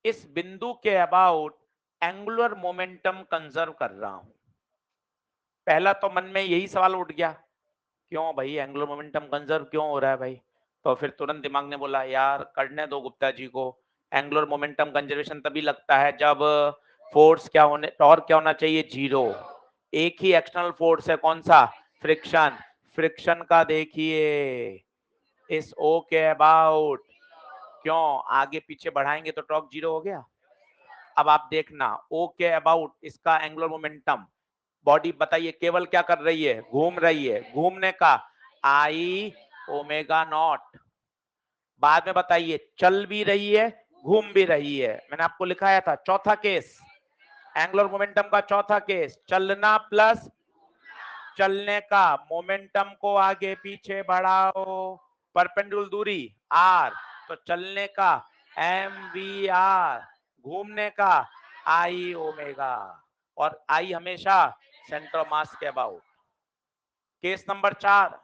इस बिंदु के अबाउट एंगुलर मोमेंटम कंजर्व कर रहा हूं। पहला तो मन में यही सवाल उठ गया, क्यों भाई एंगुलर मोमेंटम कंजर्व क्यों हो रहा है भाई? तो फिर तुरंत दिमाग ने बोला यार करने दो गुप्ता जी को, एंगुलर मोमेंटम कंजर्वेशन तभी लगता है जब फोर्स क्या होने, टॉर्क क्या होना चाहिए, 0। एक ही एक्सटर्नल फोर्स है, कौन सा, फ्रिक्शन। फ्रिक्शन का देखिए इस ओ के अबाउट, क्यों आगे पीछे बढ़ाएंगे तो टॉर्क 0 हो गया। अब आप देखना ओ के अबाउट इसका एंगुलर मोमेंटम, बॉडी बताइए केवल क्या कर रही है, घूम रही है, घूमने का आई ओमेगा नॉट। बाद में बताइए चल भी रही है घूम भी रही है, मैंने आपको लिखाया था चौथा केस, एंगुलर मोमेंटम का चौथा केस, चलना प्लस चलने का, मोमेंटम को आगे पीछे बढ़ाओ, परपेंडिकुलर दूरी आर, तो चलने का एम वी आर, घूमने का आई ओमेगा, और आई हमेशा सेंटर ऑफ मास के about. Case number 4,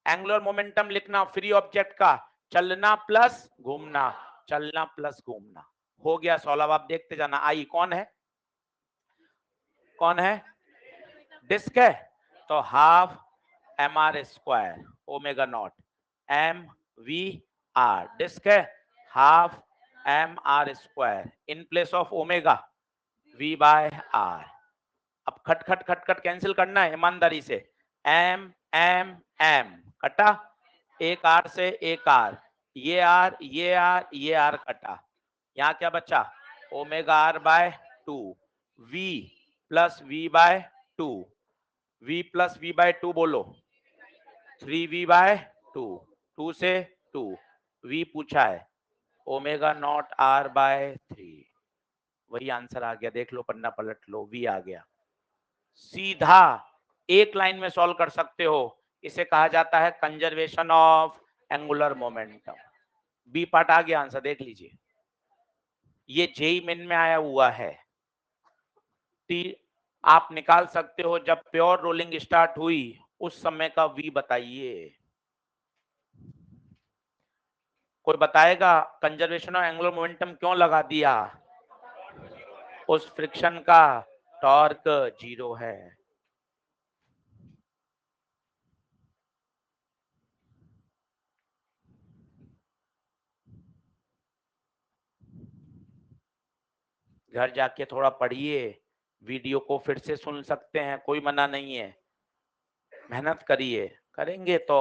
angular momentum लिखना फ्री ऑब्जेक्ट का, चलना प्लस घूमना, चलना प्लस घूमना, हो गया सॉल्व। आप देखते जाना, आई कौन है, कौन है, डिस्क है, तो half M R square omega naught, M V R, disc है half M R square in place of omega V by R. अब खट खट खट खट कैंसिल करना है ईमानदारी से, एम एम एम कटा, एक आर से एक आर, ये आर ये आर ये आर कटा, यहाँ क्या बचा, omega R by 2, V plus V by 2, v plus V by 2 बोलो, 3v बाय 2, 2 से 2, v पूछा है ओमेगा नॉट r बाय 3, वही आंसर आ गया, देख लो पन्ना पलट लो, v आ गया। सीधा एक लाइन में सॉल्व कर सकते हो, इसे कहा जाता है conservation of angular momentum. B part आ गया आंसर, देख लीजिए, ये जेई मेन में आया हुआ है। टी आप निकाल सकते हो, जब प्योर रोलिंग स्टार्ट हुई उस समय का वी बताइए, कोई बताएगा कंजर्वेशन ऑफ एंगुलर मोमेंटम क्यों लगा दिया, उस फ्रिक्शन का टॉर्क 0 है। घर जाके थोड़ा पढ़िए, वीडियो को फिर से सुन सकते हैं, कोई मना नहीं है, मेहनत करिए, करेंगे तो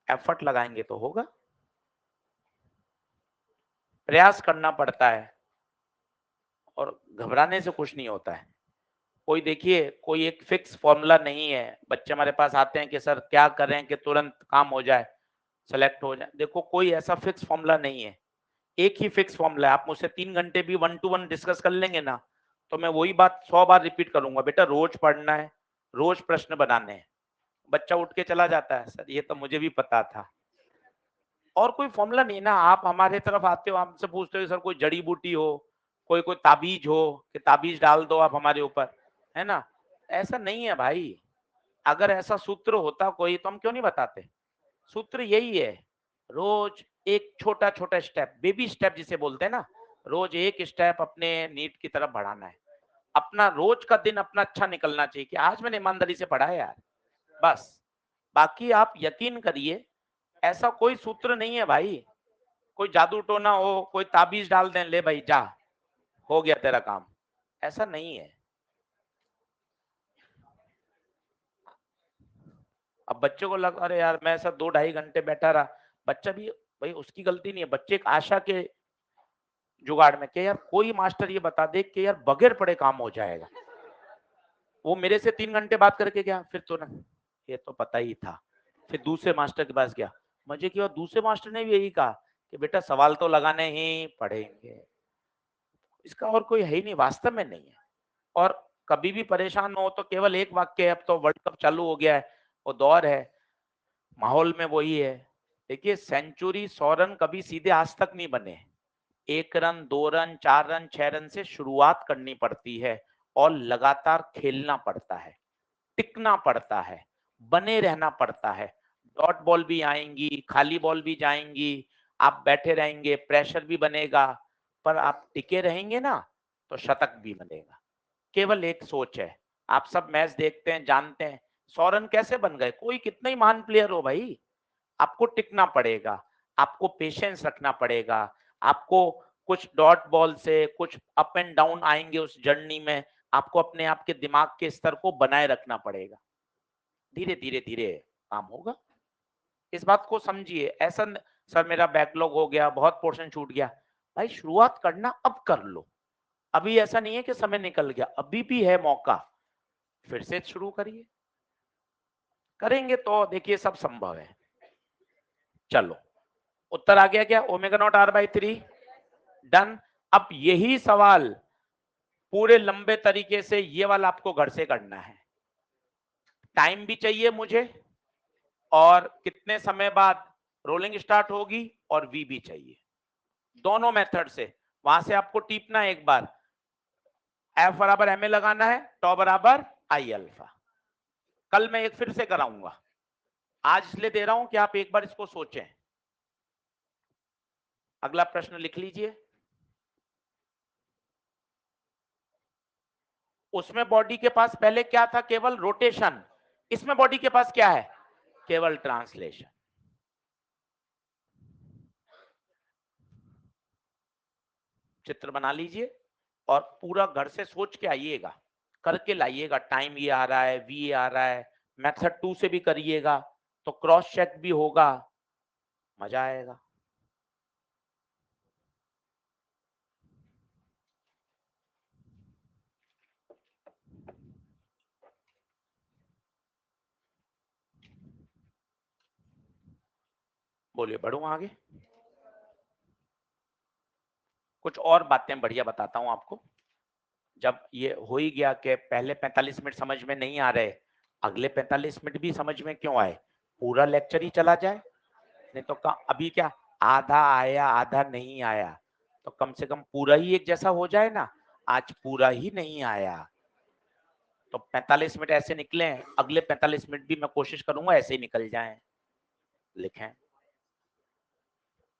एफर्ट लगाएंगे तो होगा, प्रयास करना पड़ता है और घबराने से कुछ नहीं होता है। कोई देखिए कोई एक फिक्स फॉर्मूला नहीं है, बच्चे हमारे पास आते हैं कि सर क्या करें कि तुरंत काम हो जाए, सेलेक्ट हो जाए, देखो कोई ऐसा फिक्स फॉर्मूला नहीं है, एक ही फिक्स फॉर्मूला है। आप मुझसे 3 घंटे भी 1 to 1 डिस्कस कर लेंगे ना, तो मैं वही बात 100 बार रिपीट करूंगा, बेटा रोज पढ़ना है, रोज प्रश्न बनाने हैं। बच्चा उठ के चला जाता है, सर ये तो मुझे भी पता था, और कोई फॉर्मूला नहीं ना। आप हमारे तरफ आते हो, हमसे पूछते हो सर कोई जड़ी बूटी हो, कोई कोई ताबीज हो कि ताबीज डाल दो आप हमारे ऊपर, है ना, ऐसा नहीं है भाई। अगर ऐसा सूत्र होता कोई तो हम क्यों नहीं बताते, सूत्र यही है, रोज एक छोटा छोटा स्टेप, बेबी स्टेप जिसे बोलते हैं ना, रोज एक स्टेप अपने नीट की तरफ बढ़ाना है, अपना रोज का दिन अपना अच्छा निकलना चाहिए कि आज मैंने ईमानदारी से पढ़ा है यार, बस। बाकी आप यकीन करिए ऐसा कोई सूत्र नहीं है भाई, कोई जादू टोना हो, कोई ताबीज डाल दें, ले भाई जा हो गया तेरा काम, ऐसा नहीं है। अब बच्चे को लग अरे यार मैं ऐसा 2-2.5 घंटे बैठा रहा, बच्चा भी भाई उसकी गलती नहीं है, बच्चे एक आशा के जुगाड़ में कि यार कोई मास्टर ये बता दे कि यार बगैर पढ़े काम हो जाएगा। वो मेरे से 3 घंटे बात करके गया, फिर तो ना ये तो पता ही था, फिर दूसरे मास्टर के पास गया, मजे की बात दूसरे मास्टर ने भी यही कहा कि बेटा सवाल तो लगाने ही पड़ेंगे, इसका और कोई है ही नहीं, वास्तव में नहीं है। और कभी भी परेशान हो तो केवल एक वाक्य है, अब तो वर्ल्ड कप चालू हो गया है, वो दौर है, माहौल में वही है। देखिए सेंचुरी 100 रन कभी सीधे आज तक नहीं बने, 1 रन 2 रन 4 रन 6 रन से शुरुआत करनी पड़ती है और लगातार खेलना पड़ता है, टिकना पड़ता है, बने रहना पड़ता है, डॉट बॉल भी आएंगी, खाली बॉल भी जाएंगी, आप बैठे रहेंगे, प्रेशर भी बनेगा, पर आप टिके रहेंगे ना तो शतक भी बनेगा। केवल एक सोच है, आप सब मैच देखते हैं जानते हैं 100 रन कैसे बन गए, कोई कितना ही महान प्लेयर हो भाई, आपको टिकना पड़ेगा, आपको पेशेंस रखना पड़ेगा, आपको कुछ डॉट बॉल से कुछ अप एंड डाउन आएंगे उस जर्नी में, आपको अपने आप के दिमाग के स्तर को बनाए रखना पड़ेगा। धीरे धीरे धीरे काम होगा। इस बात को समझिए। ऐसा सर मेरा बैकलॉग हो गया, बहुत पोर्शन छूट गया, भाई शुरुआत करना अब कर लो। अभी ऐसा नहीं है कि समय निकल गया, अभी भी है मौका, फिर से शुरू करिए। करेंगे तो देखिए सब संभव है। चलो उत्तर आ गया क्या? Omega naught R by 3 done. अब यही सवाल पूरे लंबे तरीके से ये वाला आपको घर से करना है। टाइम भी चाहिए मुझे और कितने समय बाद रोलिंग स्टार्ट होगी और वी भी चाहिए। दोनों मेथड से वहां से आपको टीपना एक बार, एफ बराबर एम ए लगाना है, टॉ बराबर आई अल्फा। कल मैं एक फिर से कराऊंगा, आज इसलिए दे रहा हूं कि आप एक बार इसको सोचें। अगला प्रश्न लिख लीजिए। उसमें बॉडी के पास पहले क्या था? केवल रोटेशन। इसमें बॉडी के पास क्या है? केवल ट्रांसलेशन। चित्र बना लीजिए और पूरा घर से सोच के आइएगा, करके लाइएगा। टाइम ये आ रहा है, वी ये आ रहा है, मेथड 2 से भी करिएगा तो क्रॉस चेक भी होगा, मजा आएगा। बोलिए, बढ़ूं आगे? कुछ और बातें बढ़िया बताता हूं आपको। जब ये हो ही गया कि पहले 45 मिनट समझ में नहीं आ रहे, अगले 45 मिनट भी समझ में क्यों आए? पूरा लेक्चर ही चला जाए। नहीं तो अभी क्या, आधा आया आधा नहीं आया, तो कम से कम पूरा ही एक जैसा हो जाए ना। आज पूरा ही नहीं आया तो 45 मिनट ऐसे निकले, अगले 45 मिनट भी मैं कोशिश करूंगा ऐसे ही निकल जाएं। लिखें,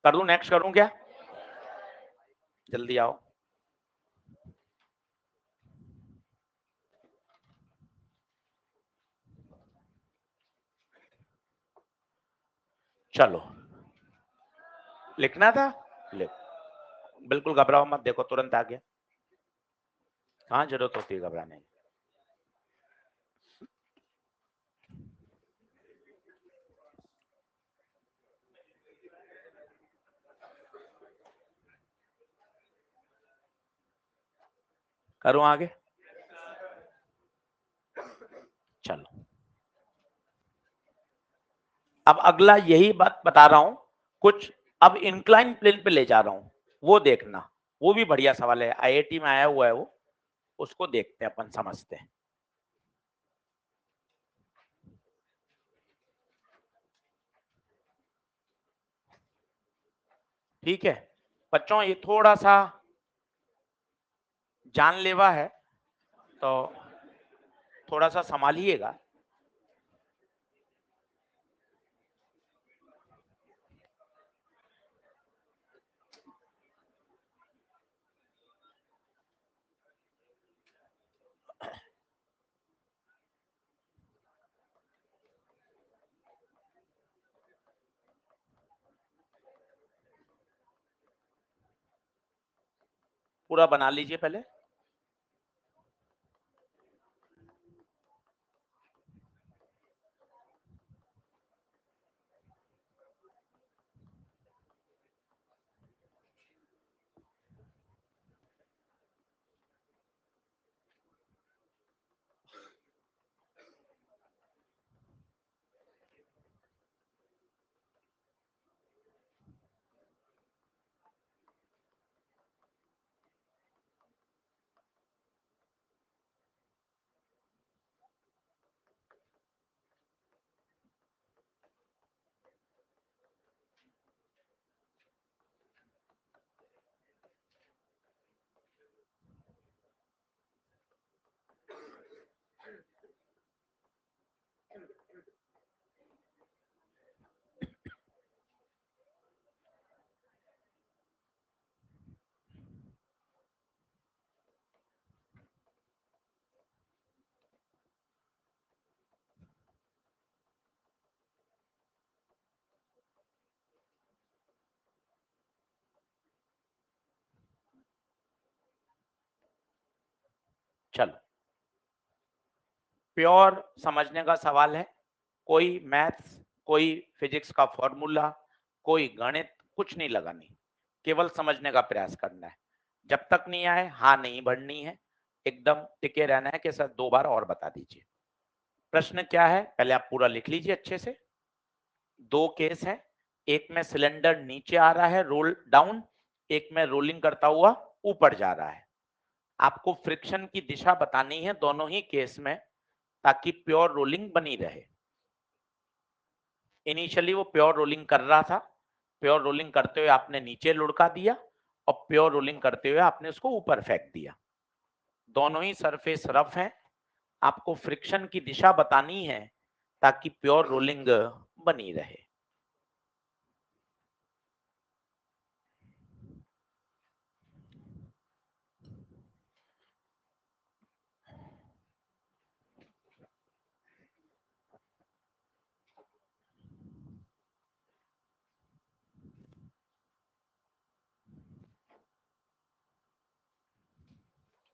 कर दूं? नेक्स्ट करूं क्या? जल्दी आओ। चलो लिखना था, लिख। बिल्कुल घबराओ मत, देखो तुरंत आ गया। कहाँ जरूरत होती है घबराने की? करूं आगे? चलो अब अगला यही बात बता रहा हूं, कुछ अब इंक्लाइन प्लेन पे ले जा रहा हूं, वो देखना। वो भी बढ़िया सवाल है, आईआईटी में आया हुआ है वो, उसको देखते हैं, अपन समझते हैं। ठीक है बच्चों, ये थोड़ा सा जानलेवा है तो थोड़ा सा संभालिएगा। पूरा बना लीजिए पहले। चलो, प्योर समझने का सवाल है, कोई मैथ्स, कोई फिजिक्स का फॉर्मूला, कोई गणित, कुछ नहीं लगानी, केवल समझने का प्रयास करना है। जब तक नहीं आए हाँ नहीं बढ़नी है, एकदम टिके रहना है कि सर 2 बार और बता दीजिए। प्रश्न क्या है पहले आप पूरा लिख लीजिए अच्छे से। 2 केस है, एक में सिलेंडर नीचे आ रहा है रोल डाउन, एक में रोलिंग करता हुआ ऊपर जा रहा है। आपको फ्रिक्शन की दिशा बतानी है दोनों ही केस में, ताकि प्योर रोलिंग बनी रहे। इनिशियली वो प्योर रोलिंग कर रहा था, प्योर रोलिंग करते हुए आपने नीचे लुढ़का दिया और प्योर रोलिंग करते हुए आपने उसको ऊपर फेंक दिया। दोनों ही सरफेस रफ है, आपको फ्रिक्शन की दिशा बतानी है ताकि प्योर रोलिंग बनी रहे।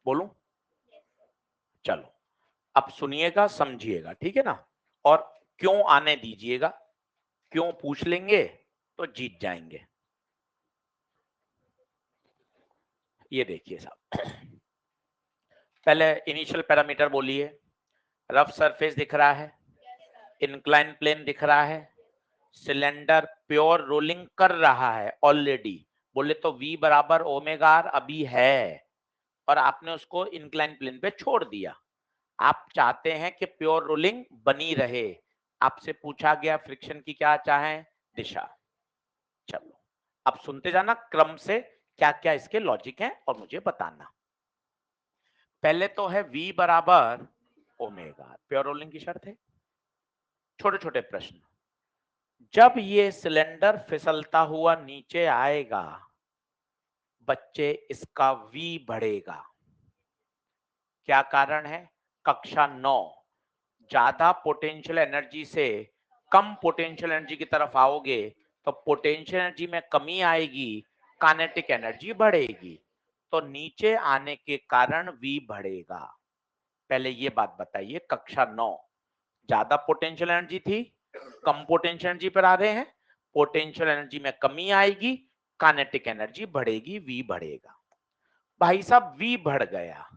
बोलूं? चलो, अब सुनिएगा समझिएगा, ठीक है ना, और क्यों आने दीजिएगा, क्यों पूछ लेंगे तो जीत जाएंगे। ये देखिए साहब, पहले इनिशियल पैरामीटर बोलिए। रफ सरफेस दिख रहा है, इंक्लाइन प्लेन दिख रहा है, सिलेंडर प्योर रोलिंग कर रहा है ऑलरेडी, बोले तो v बराबर ओमेगा आर अभी है, और आपने उसको इंक्लाइन प्लेन पे छोड़ दिया। आप चाहते हैं कि प्योर रोलिंग बनी रहे, आपसे पूछा गया फ्रिक्शन की क्या चाहें, दिशा। चलो, अब सुनते जाना क्रम से क्या क्या इसके लॉजिक हैं और मुझे बताना। पहले तो है v बराबर ओमेगा, प्योर रोलिंग की शर्त है। छोटे छोटे प्रश्न, जब ये सिलेंडर फिसलता हुआ नीचे आएगा बच्चे इसका v बढ़ेगा। क्या कारण है? कक्षा 9, ज्यादा पोटेंशियल एनर्जी से कम पोटेंशियल एनर्जी की तरफ आओगे तो पोटेंशियल एनर्जी में कमी आएगी, काइनेटिक एनर्जी बढ़ेगी, तो नीचे आने के कारण v बढ़ेगा। पहले ये बात बताइए, कक्षा 9 ज्यादा पोटेंशियल एनर्जी थी, कम पोटेंशियल एनर्जी पर आ रहे हैं, पोटेंशियल एनर्जी में कमी आएगी, काइनेटिक एनर्जी बढ़ेगी, v बढ़ेगा। भाई साहब v बढ़ गया,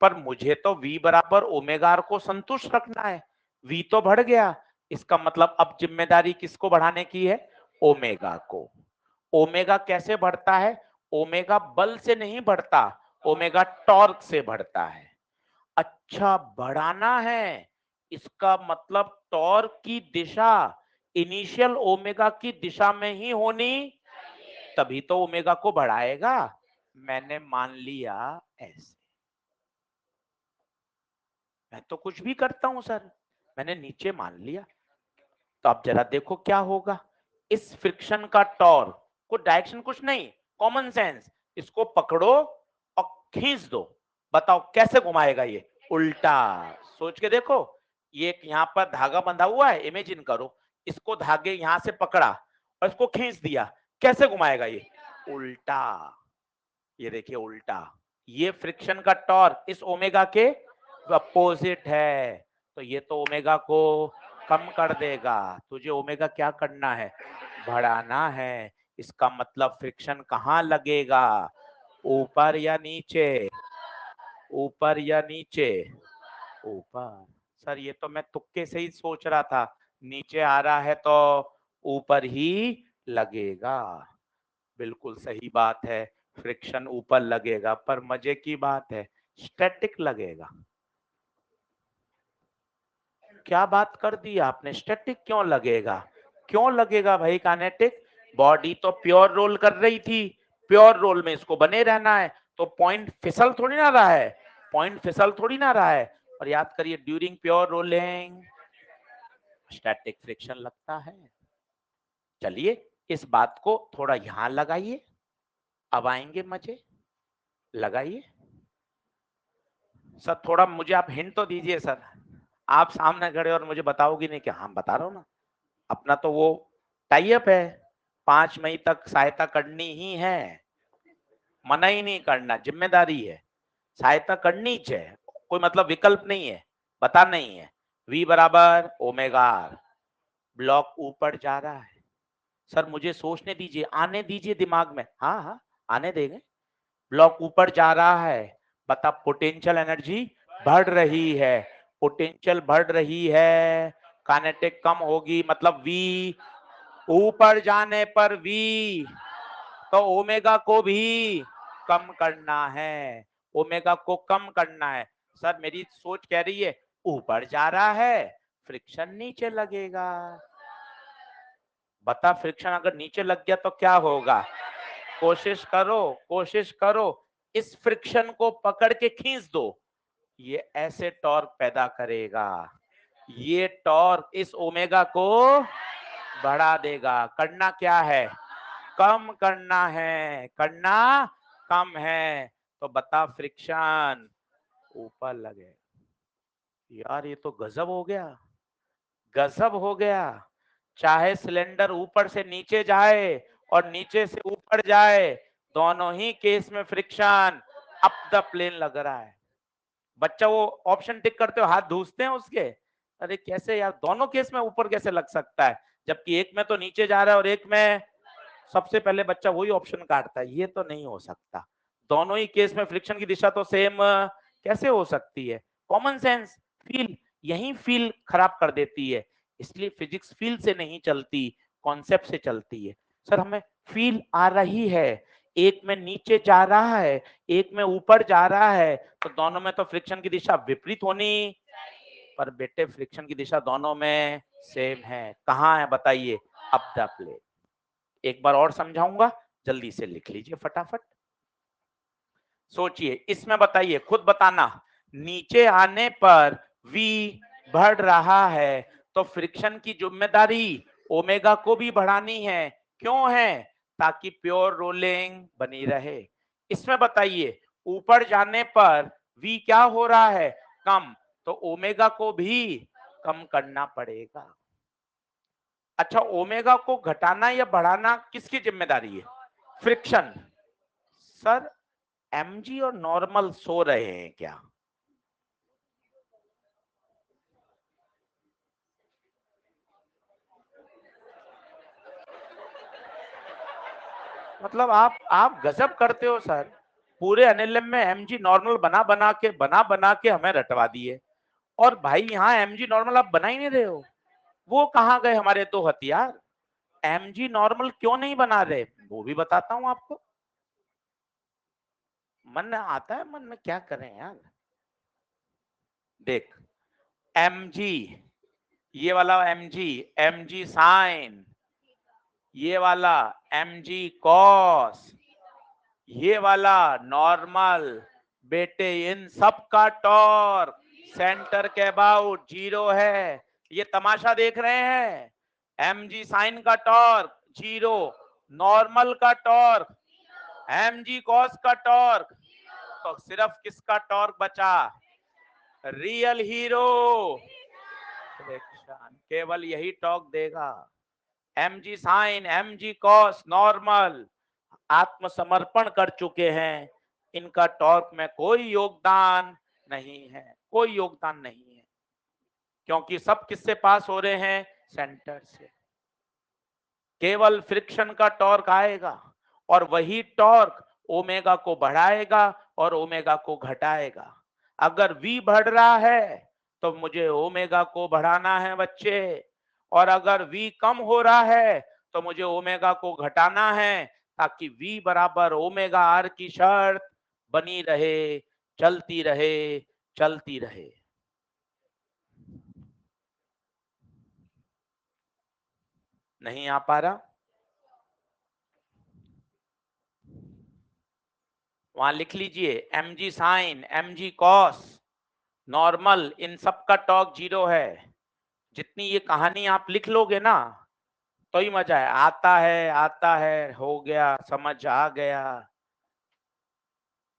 पर मुझे तो v बराबर ओमेगा आर को संतुष्ट रखना है, v तो बढ़ गया, इसका मतलब अब जिम्मेदारी किसको बढ़ाने की है, ओमेगा को। ओमेगा कैसे बढ़ता है? ओमेगा बल से नहीं बढ़ता, ओमेगा टॉर्क से बढ़ता है। अच्छा, बढ़ाना है, इसका मतलब टॉर्क की दिशा इनिशियल ओमेगा की दिशा में ही होनी, तभी तो ओमेगा को बढ़ाएगा। मैंने मान लिया ऐसे, मैं तो कुछ भी करता हूं सर, मैंने नीचे मान लिया। तो अब जरा देखो क्या होगा, इस फ्रिक्शन का टॉर्क को डायरेक्शन कुछ नहीं, कॉमन सेंस, इसको पकड़ो और खींच दो, बताओ कैसे घुमाएगा ये, उल्टा। सोच के देखो, ये यहाँ पर धागा बंधा हुआ है, इमेजिन करो, इसको धागे यहां से पकड़ा और इसको खींच दिया, कैसे घुमाएगा ये, उल्टा। ये देखिए उल्टा, ये फ्रिक्शन का टॉर्क इस ओमेगा के अपोजिट है, तो ये तो ओमेगा को कम कर देगा, तुझे ओमेगा क्या करना है, बढ़ाना है। इसका मतलब फ्रिक्शन कहाँ लगेगा, ऊपर या नीचे, ऊपर या नीचे, ऊपर। सर ये तो मैं तुक्के से ही सोच रहा था, नीचे आ रहा है तो ऊपर ही लगेगा, बिल्कुल सही बात है, फ्रिक्शन ऊपर लगेगा, पर मजे की बात है स्टैटिक लगेगा। क्या बात कर दी आपने, स्टैटिक क्यों लगेगा, क्यों लगेगा भाई काइनेटिक, बॉडी तो प्योर रोल कर रही थी, प्योर रोल में इसको बने रहना है, तो पॉइंट फिसल थोड़ी ना रहा है, पॉइंट फिसल थोड़ी ना रहा है। और याद करिए during pure rolling static friction लगता है। चलिए इस बात को थोड़ा यहां लगाइए, अब आएंगे मजे, लगाइए। सर थोड़ा मुझे आप हिंट तो दीजिए सर, आप सामने खड़े और मुझे बताओगी नहीं, क्या हम बता रहा हूँ ना, अपना तो वो टाई अप है, 5 मई तक सहायता करनी ही है, मना ही नहीं करना, जिम्मेदारी है। सहायता करनी चाहिए, कोई मतलब विकल्प नहीं है, बता नहीं है। V बराबर ओमेगा आर। ब्लॉक ऊपर जा रहा है। सर मुझे सोचने दीजिए, आने दीजिए दिमाग में। हाँ हाँ आने देंगे। ब्लॉक ऊपर जा रहा है, बता पोटेंशियल एनर्जी बढ़ रही है, पोटेंशियल बढ़ रही है, काइनेटिक कम होगी, मतलब V ऊपर जाने पर V तो ओमेगा को भी कम करना है, ओमेगा को कम करना है। सर मेरी सोच कह रही है ऊपर जा रहा है, फ्रिक्शन नीचे लगेगा। बता फ्रिक्शन अगर नीचे लग गया तो क्या होगा? कोशिश करो, कोशिश करो, इस फ्रिक्शन को पकड़ के खींच दो, ये ऐसे टॉर्क पैदा करेगा, ये टॉर्क इस ओमेगा को बढ़ा देगा। करना क्या है? कम करना है, करना कम है। तो बता फ्रिक्शन ऊपर लगे। यार ये तो गजब हो गया, गजब हो गया। चाहे सिलेंडर ऊपर से नीचे जाए और नीचे से ऊपर जाए, दोनों ही केस में फ्रिक्शन अप द प्लेन लग रहा है। बच्चा वो ऑप्शन टिक करते हो हाथ धूसते हैं उसके, अरे कैसे यार, दोनों केस में ऊपर कैसे लग सकता है, जबकि एक में तो नीचे जा रहा है और एक में, सबसे पहले बच्चा वही ऑप्शन काटता है, ये तो नहीं हो सकता। दोनों ही केस में फ्रिक्शन की दिशा तो सेम कैसे हो सकती है? कॉमन सेंस, फील, यही फील खराब कर देती है। इसलिए फिजिक्स फील से नहीं चलती, कॉन्सेप्ट से चलती है। सर हमें फील आ रही है, एक में नीचे जा रहा है, एक में ऊपर जा रहा है, तो दोनों में तो फ्रिक्शन की दिशा विपरीत होनी, पर बेटे फ्रिक्शन की दिशा दोनों में सेम है। कहाँ है बताइए? Up the plane. एक बार और समझाऊंगा, जल्दी से लिख लीजिए फटाफट। सोचिए इसमें, बताइए खुद बताना, नीचे आने पर V बढ़ रहा है, तो फ्रिक्शन की जिम्मेदारी ओमेगा को भी बढ़ानी है। क्यों है? ताकि प्योर रोलिंग बनी रहे। इसमें बताइए ऊपर जाने पर V क्या हो रहा है? कम, तो ओमेगा को भी कम करना पड़ेगा। अच्छा ओमेगा को घटाना या बढ़ाना किसकी जिम्मेदारी है? फ्रिक्शन। सर mg और नॉर्मल सो रहे हैं क्या? मतलब आप गजब करते हो सर, पूरे एनएलएम में mg नॉर्मल बना बना के हमें रटवा दिए, और भाई यहाँ mg नॉर्मल आप बना ही नहीं रहे हो। वो कहाँ गए हमारे दो हथियार? mg नॉर्मल क्यों नहीं बना रहे, वो भी बताता हूँ आपको। मन में आता है, मन में क्या करें यार। देख mg, ये वाला mg, mg साइन, ये वाला mg कॉस, ये वाला नॉर्मल। बेटे इन सब का टॉर्क सेंटर के अबाउट 0 है। ये तमाशा देख रहे हैं? mg साइन का टॉर्क 0, नॉर्मल का टॉर्क, mg कॉस का टॉर्क, तो सिर्फ किसका टॉर्क बचा? रियल हीरो फ्रिक्शन, केवल यही टॉर्क देगा। mg sine, mg cos, normal आत्मसमर्पण कर चुके हैं, इनका टॉर्क में कोई योगदान नहीं है, कोई योगदान नहीं है, क्योंकि सब किससे पास हो रहे हैं? सेंटर से। केवल फ्रिक्शन का टॉर्क आएगा, और वही टॉर्क ओमेगा को बढ़ाएगा और ओमेगा को घटाएगा। अगर V बढ़ रहा है तो मुझे ओमेगा को बढ़ाना है बच्चे, और अगर V कम हो रहा है तो मुझे ओमेगा को घटाना है, ताकि V बराबर ओमेगा आर की शर्त बनी रहे, चलती रहे, चलती रहे। नहीं आ पा रहा? वहां लिख लीजिए mg sine, mg cos, normal, इन सब का टॉर्क 0 है। जितनी ये कहानी आप लिख लोगे ना, तो ही मजा है। आता है, हो गया, समझ आ गया,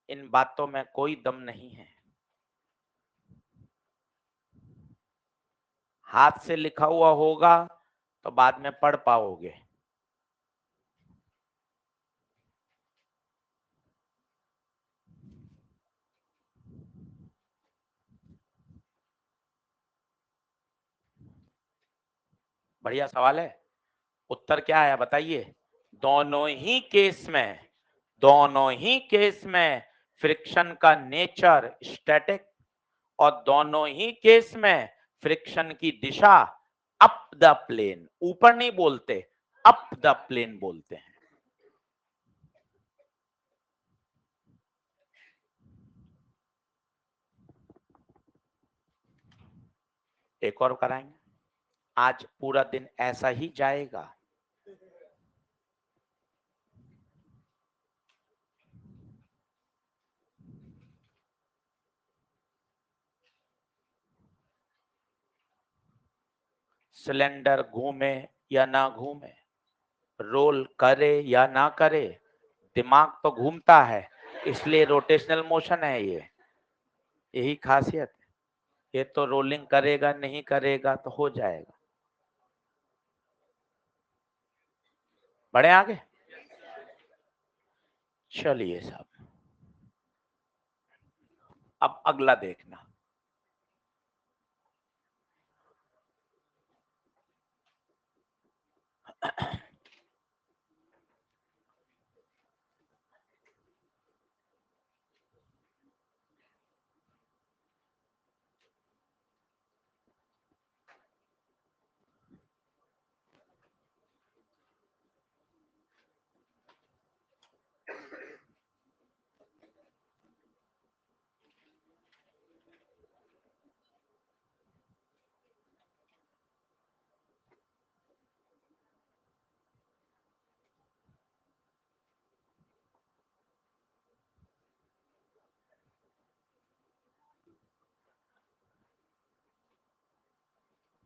इन बातों में कोई दम नहीं है। हाथ से लिखा हुआ होगा तो बाद में पढ़ पाओगे। बढ़िया सवाल है। उत्तर क्या आया बताइए? दोनों ही केस में फ्रिक्शन का नेचर स्टैटिक और दोनों ही केस में फ्रिक्शन की दिशा अप द प्लेन, ऊपर नहीं बोलते, अप द प्लेन बोलते हैं। एक और कराएंगे, आज पूरा दिन ऐसा ही जाएगा। सिलेंडर घूमे या ना घूमे, रोल करे या ना करे, दिमाग तो घूमता है, इसलिए रोटेशनल मोशन है ये, यही खासियत है। ये तो रोलिंग करेगा नहीं करेगा तो हो जाएगा। बढ़े आगे, चलिए साहब, अब अगला देखना।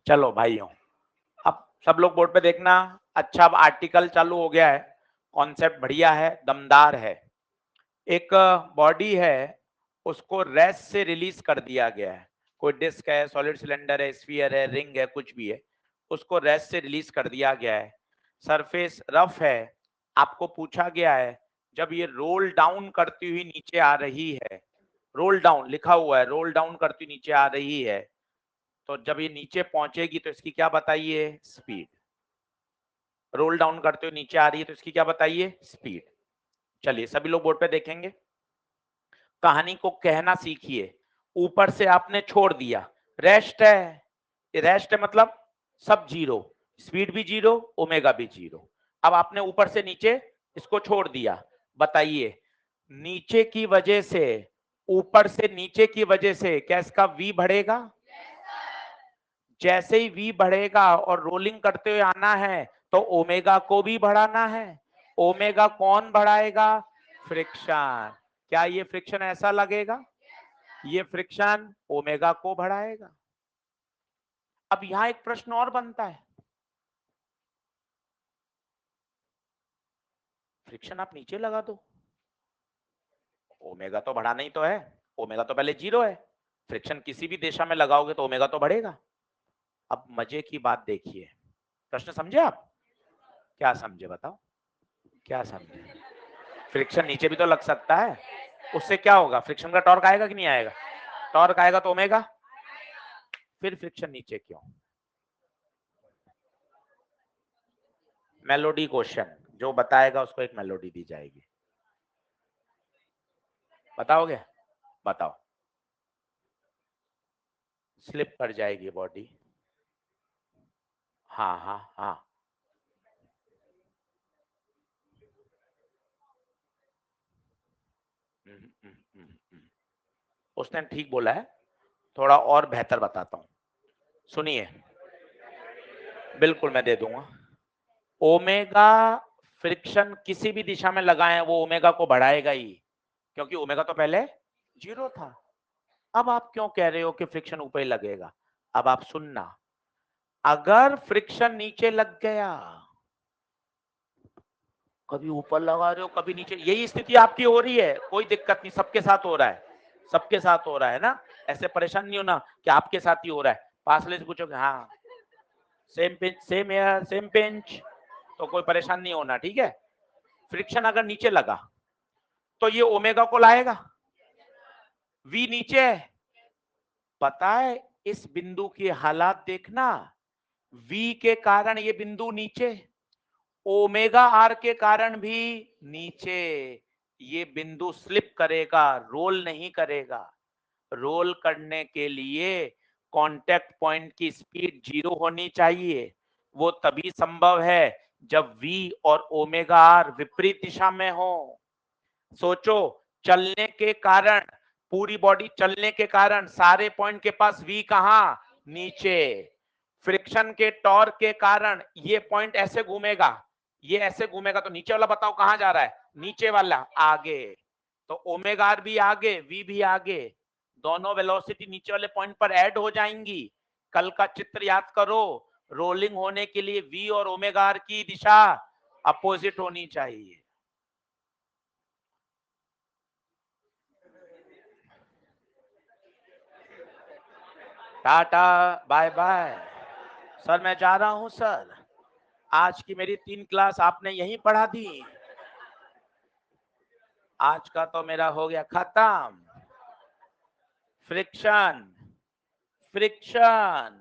चलो भाइयों, अब सब लोग बोर्ड पे देखना। अच्छा, अब आर्टिकल चालू हो गया है, कॉन्सेप्ट बढ़िया है, दमदार है। एक बॉडी है, उसको रेस्ट से रिलीज कर दिया गया है। कोई डिस्क है, सॉलिड सिलेंडर है, स्फीयर है, रिंग है, कुछ भी है, उसको रेस्ट से रिलीज कर दिया गया है। सरफेस रफ है। आपको पूछा गया है, जब ये रोल डाउन करती हुई नीचे आ रही है, रोल डाउन लिखा हुआ है, रोल डाउन करती हुई नीचे आ रही है, तो जब ये नीचे पहुंचेगी तो इसकी क्या बताइए? स्पीड। रोल डाउन करते हुए नीचे आ रही है तो इसकी क्या बताइए? स्पीड। चलिए सभी लोग बोर्ड पे देखेंगे, कहानी को कहना सीखिए। ऊपर से आपने छोड़ दिया, रेस्ट है, रेस्ट है मतलब सब जीरो, स्पीड भी जीरो, ओमेगा भी जीरो। अब आपने ऊपर से नीचे इसको छोड़ दिया, बताइए नीचे की वजह से, ऊपर से नीचे की वजह से क्या इसका v बढ़ेगा? जैसे ही v बढ़ेगा और रोलिंग करते हुए आना है तो ओमेगा को भी बढ़ाना है। ओमेगा कौन बढ़ाएगा? फ्रिक्शन। क्या ये फ्रिक्शन ऐसा लगेगा? ये फ्रिक्शन ओमेगा को बढ़ाएगा। अब यहां एक प्रश्न और बनता है, फ्रिक्शन आप नीचे लगा दो, ओमेगा तो बढ़ाना ही तो है, ओमेगा तो पहले जीरो है, फ्रिक्शन किसी भी दिशा में लगाओगे तो ओमेगा तो बढ़ेगा। अब मजे की बात देखिए, प्रश्न समझे आप? क्या समझे बताओ, क्या समझे? फ्रिक्शन नीचे भी तो लग सकता है, उससे क्या होगा? फ्रिक्शन का टॉर्क आएगा कि नहीं आएगा? टॉर्क आएगा तो ओमेगा, फिर फ्रिक्शन नीचे क्यों? मेलोडी क्वेश्चन, जो बताएगा उसको एक मेलोडी दी जाएगी। बताओगे? बताओ। स्लिप कर जाएगी बॉडी। हाँ हाँ हाँ, उसने ठीक बोला है, थोड़ा और बेहतर बताता हूं, सुनिए। बिल्कुल मैं दे दूंगा। ओमेगा, फ्रिक्शन किसी भी दिशा में लगाएं वो ओमेगा को बढ़ाएगा ही, क्योंकि ओमेगा तो पहले जीरो था। अब आप क्यों कह रहे हो कि फ्रिक्शन ऊपर ही लगेगा? अब आप सुनना, अगर फ्रिक्शन नीचे लग गया, कभी ऊपर लगा रहे हो कभी नीचे, यही स्थिति आपकी हो रही है, कोई दिक्कत नहीं, सबके साथ हो रहा है, सबके साथ हो रहा है ना, ऐसे परेशान नहीं होना कि आपके साथ ही हो रहा है। पास वाले से पूछोगे हाँ same pinch, same air, same pinch, तो कोई परेशान नहीं होना, ठीक है। फ्रिक्शन अगर नीचे लगा तो ये ओमेगा को लाएगा, वी नीचे है, पता है इस बिंदु की हालात देखना, V के कारण ये बिंदु नीचे, ओमेगा आर के कारण भी नीचे। ये बिंदु स्लिप करेगा, रोल नहीं करेगा। रोल करने के लिए कांटेक्ट पॉइंट की स्पीड 0 होनी चाहिए। वो तभी संभव है जब V और ओमेगा आर विपरीत दिशा में हो। सोचो, चलने के कारण, पूरी बॉडी चलने के कारण सारे पॉइंट के पास V कहां? नीचे। फ्रिक्शन के टॉर्क के कारण ये पॉइंट ऐसे घूमेगा, ये ऐसे घूमेगा, तो नीचे वाला बताओ कहां जा रहा है? नीचे वाला आगे। तो ओमेगा आर भी आगे, V भी आगे, दोनों वेलोसिटी नीचे वाले पॉइंट पर ऐड हो जाएंगी। कल का चित्र याद करो, रोलिंग होने के लिए V और ओमेगा आर की दिशा अपोजिट होनी चाहिए। Tata bye bye. सर मैं जा रहा हूं सर, आज की मेरी 3 क्लास आपने यहीं पढ़ा दी। आज का तो मेरा हो गया खत्म। फ्रिक्शन, फ्रिक्शन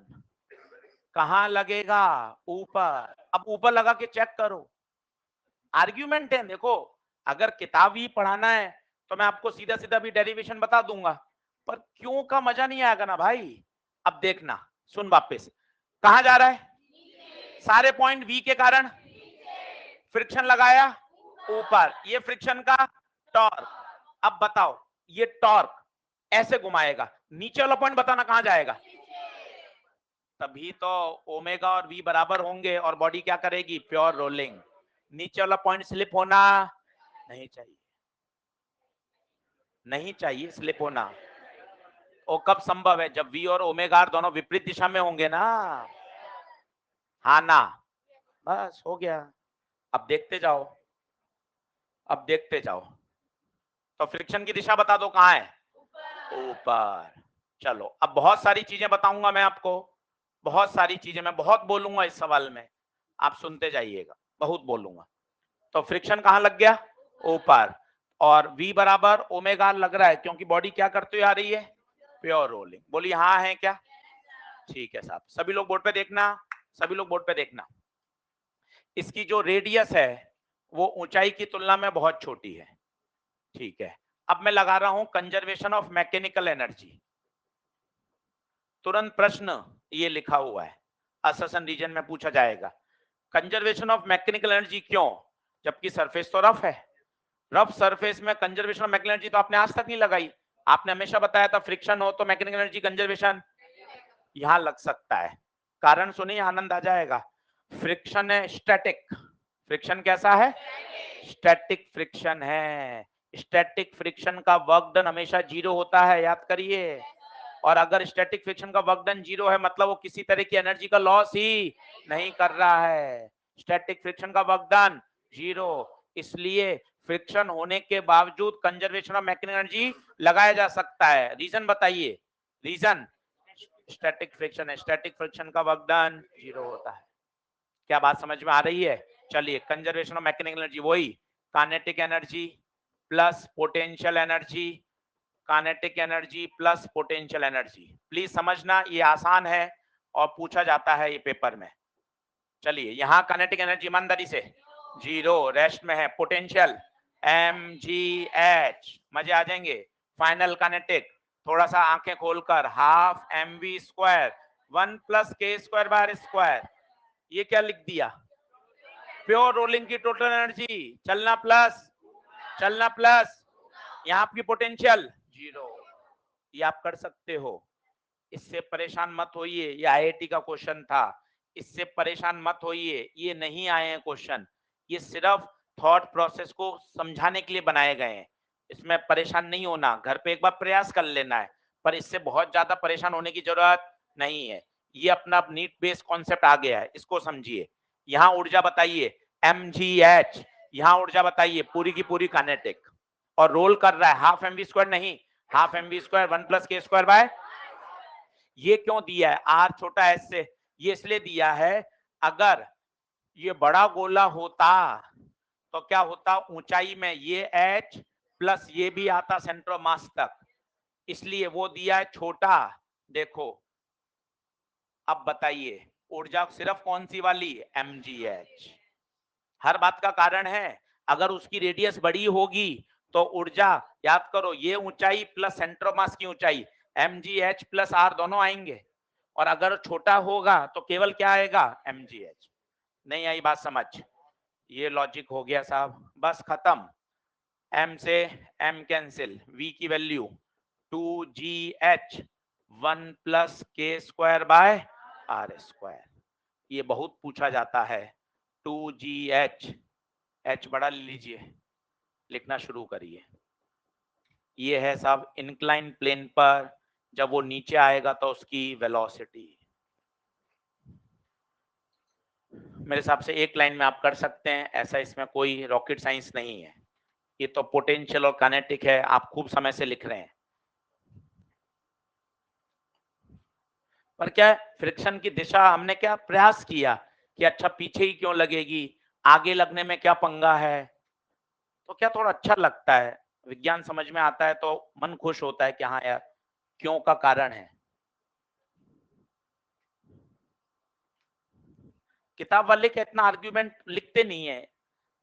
कहां लगेगा? ऊपर। अब ऊपर लगा के चेक करो। आर्ग्यूमेंट है, देखो अगर किताब ही पढ़ाना है तो मैं आपको सीधा सीधा भी डेरिवेशन बता दूंगा, पर क्यों का मजा नहीं आएगा ना भाई। अब देखना, सुन वापस, कहां जा रहा है? सारे पॉइंट V के कारण फ्रिक्शन लगाया ऊपर, ये फ्रिक्शन का टॉर्क। अब बताओ, ये टॉर्क ऐसे घुमाएगा, नीचे वाला पॉइंट बताना कहां जाएगा? तभी तो ओमेगा और V बराबर होंगे और बॉडी क्या करेगी? Pure rolling. नीचे वाला पॉइंट स्लिप होना नहीं चाहिए, नहीं चाहिए स्लिप होना। और कब संभव है? जब V और ओमेगा आर दोनों विपरीत दिशा में होंगे ना। हाँ ना, बस हो गया। अब देखते जाओ, अब देखते जाओ। तो फ्रिक्शन की दिशा बता दो कहां है? ऊपर। चलो अब बहुत सारी चीजें बताऊंगा मैं आपको, बहुत सारी चीजें मैं बहुत बोलूंगा इस सवाल में, आप सुनते जाइएगा, बहुत बोलूंगा। तो फ्रिक्शन कहां लग गया? ऊपर। और V बराबर ओमेगा लग रहा है क्योंकि बॉडी क्या करती हुई आ रही है? Pure rolling. बोली हाँ है क्या? ठीक है साहब, सभी लोग बोर्ड पे देखना, सभी लोग बोर्ड पे देखना। इसकी जो रेडियस है वो ऊंचाई की तुलना में बहुत छोटी है। ठीक है, अब मैं लगा रहा हूं कंजर्वेशन ऑफ मैकेनिकल एनर्जी। तुरंत प्रश्न ये लिखा हुआ है, अससन रीजन में पूछा जाएगा, कंजर्वेशन ऑफ मैकेनिकल एनर्जी क्यों? जबकि सरफेस तो रफ है। रफ सरफेस में कंजर्वेशन ऑफ मैकेनिकल एनर्जी तो आपने आज तक नहीं लगाई। आपने हमेशा बताया था फ्रिक्शन हो तो मैकेनिकल एनर्जी कंजर्वेशन यहां लग सकता है। कारण सुनिए, आनंद आ जाएगा। फ्रिक्शन है स्टैटिक। फ्रिक्शन कैसा है? स्टैटिक फ्रिक्शन है। स्टैटिक फ्रिक्शन का वर्क डन हमेशा 0 होता है, याद करिए। और अगर स्टैटिक फ्रिक्शन का वर्क डन 0 है मतलब वो किसी तरह की एनर्जी का लॉस ही नहीं कर रहा है। स्टैटिक फ्रिक्शन का वर्क डन 0, इसलिए फ्रिक्शन होने के बावजूद कंजर्वेशन ऑफ मैकेनिकल एनर्जी लगाया जा सकता है। रीजन बताइए, रीजन स्टैटिक फ्रिक्शन है, स्टैटिक फ्रिक्शन का वर्क डन 0 होता है। क्या बात समझ में आ रही है? चलिए, कंजर्वेशन ऑफ मैकेनिकल एनर्जी वही kinetic energy plus potential energy, kinetic energy plus potential energy. Please समझना, ये आसान है और पूछा जाता है ये पेपर में। चलिए, यहाँ काइनेटिक एनर्जी ईमानदारी से 0, रेस्ट में है। पोटेंशियल mgh, मजे आ जाएंगे। फाइनल काइनेटिक, थोड़ा सा आंखें खोलकर, हाफ mv² 1 + k² ये क्या लिख दिया? प्योर रोलिंग की टोटल एनर्जी, चलना प्लस, चलना प्लस, यहाँ आपकी पोटेंशियल 0। ये आप कर सकते हो, इससे परेशान मत होइए। ये आईआईटी का क्वेश्चन था, इससे परेशान मत होइए, ये नहीं आए हैं क्वेश्चन। ये सिर्फ थॉट प्रोसेस को समझाने के लिए बनाए गए हैं, इसमें परेशान नहीं होना। घर पे एक बार प्रयास कर लेना है, पर इससे बहुत ज्यादा परेशान होने की जरूरत नहीं है। ये अपना नीट बेस्ड कॉन्सेप्ट आ गया है, इसको समझिए। यहाँ ऊर्जा बताइए mgh, यहाँ ऊर्जा बताइए पूरी की पूरी काइनेटिक, और रोल कर रहा है हाफ mv² नहीं, हाफ mv² 1 + k²। ये क्यों दिया है? आर छोटा एस से, ये इसलिए दिया है, अगर ये बड़ा गोला होता तो क्या होता? ऊंचाई में ये एच प्लस ये भी आता सेंटर ऑफ मास तक, इसलिए वो दिया है छोटा। देखो अब बताइए, ऊर्जा सिर्फ कौन सी वाली, mgh। हर बात का कारण है, अगर उसकी रेडियस बड़ी होगी तो ऊर्जा, याद करो ये ऊंचाई प्लस सेंटर ऑफ मास की ऊंचाई mgh प्लस r दोनों आएंगे, और अगर छोटा होगा तो केवल क्या आएगा, mgh। नहीं आई बात समझ, ये लॉजिक हो गया साहब, बस खत्म। m से m कैंसिल, v की value 2gh 1 plus K square bye are square. ये बहुत पूछा जाता है। 2gh, h बड़ा ले लीजिए, लिखना शुरू करिए। ये है साहब इंक्लाइन प्लेन पर जब वो नीचे आएगा तो उसकी वेलोसिटी। मेरे हिसाब से एक लाइन में आप कर सकते हैं, ऐसा इसमें कोई रॉकेट साइंस नहीं है। ये तो पोटेंशियल और काइनेटिक है, आप खूब समय से लिख रहे हैं। पर क्या फ्रिक्शन की दिशा हमने क्या प्रयास किया कि अच्छा पीछे ही क्यों लगेगी, आगे लगने में क्या पंगा है, तो क्या थोड़ा अच्छा लगता है, विज्ञान समझ में आता है तो मन खुश होता है कि हाँ यार क्यों का कारण है। किताब वाले क्या इतना आर्ग्यूमेंट लिखते नहीं है,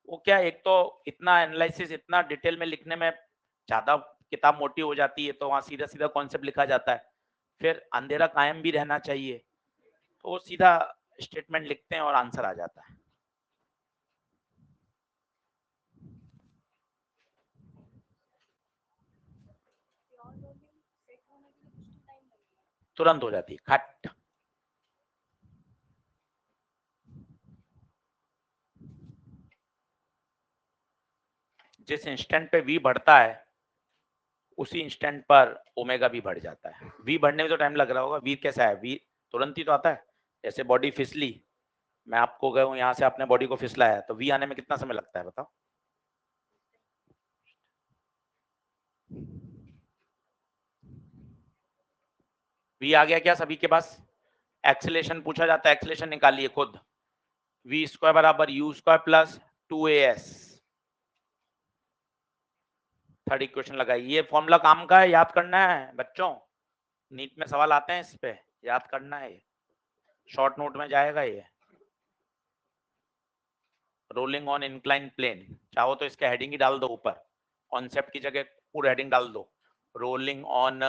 वो क्या एक तो इतना एनालिसिस इतना डिटेल में लिखने में ज्यादा किताब मोटी हो जाती है, तो वहां सीधा सीधा कॉन्सेप्ट लिखा जाता है, फिर अंधेरा कायम भी रहना चाहिए, तो वो सीधा स्टेटमेंट लिखते हैं और आंसर आ जाता है। तुरंत हो जाती है खट। जिस इंस्टेंट पे v बढ़ता है उसी इंस्टेंट पर ओमेगा भी बढ़ जाता है। v बढ़ने में तो टाइम लग रहा होगा, v कैसा है, v तुरंत ही तो आता है। जैसे बॉडी फिसली, मैं आपको गया हूँ यहाँ से, आपने बॉडी को फिसलाया, तो v आने में कितना समय लगता है बताओ। v आ गया क्या सभी के पास? एक्सेलेरेशन पूछा जाता है, एक्सेलेरेशन निकालिए खुद। v स्क्वायर बराबर u square plus 2as। Third equation लगाइए। ये फॉर्मूला काम का है, याद करना है बच्चों, नीट में सवाल आते हैं इस पे, याद करना है, शॉर्ट नोट में जाएगा ये। रोलिंग ऑन इंक्लाइन प्लेन, चाहो तो इसका हेडिंग ही डाल दो ऊपर, कॉन्सेप्ट की जगह पूरा हेडिंग डाल दो, rolling on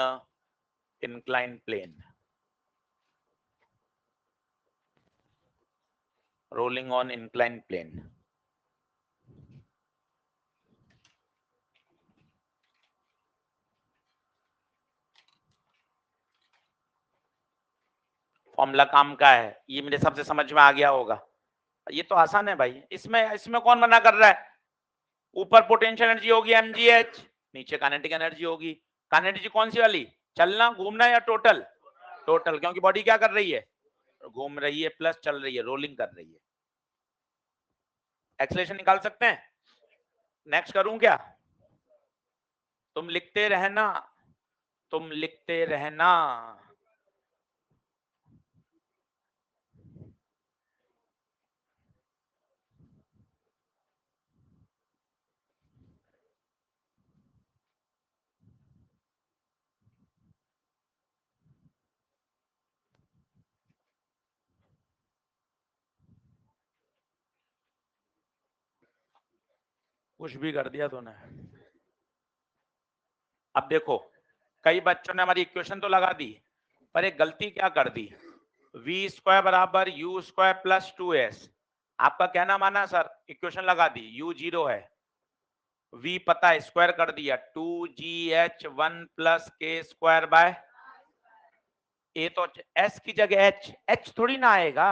incline plane, rolling on incline plane. Formula काम का है, ये मेरे सबसे समझ में आ गया होगा। ये तो आसान है भाई, इसमें इसमें कौन मना कर रहा है? ऊपर पोटेंशियल एनर्जी होगी mgh, नीचे काइनेटिक एनर्जी होगी। काइनेटिक एनर्जी कौन सी वाली, चलना घूमना या टोटल? टोटल, क्योंकि बॉडी क्या कर रही है, घूम रही है प्लस चल रही है, रोलिंग कर रही है। एक्सेलरेशन निकाल सकते हैं? नेक्स्ट करूं क्या? तुम लिखते रहना, तुम लिखते रहना। कुछ भी कर दिया तूने। अब देखो, कई बच्चों ने हमारी इक्वेशन तो लगा दी, पर एक गलती क्या कर दी, v स्क्वायर बराबर u स्क्वायर प्लस 2s। आपका कहना माना सर, इक्वेशन लगा दी, u 0 है, v पता है, स्क्वायर कर दिया, 2gh 1 plus K square bye, ए तो s की जगह h, h थोड़ी ना आएगा,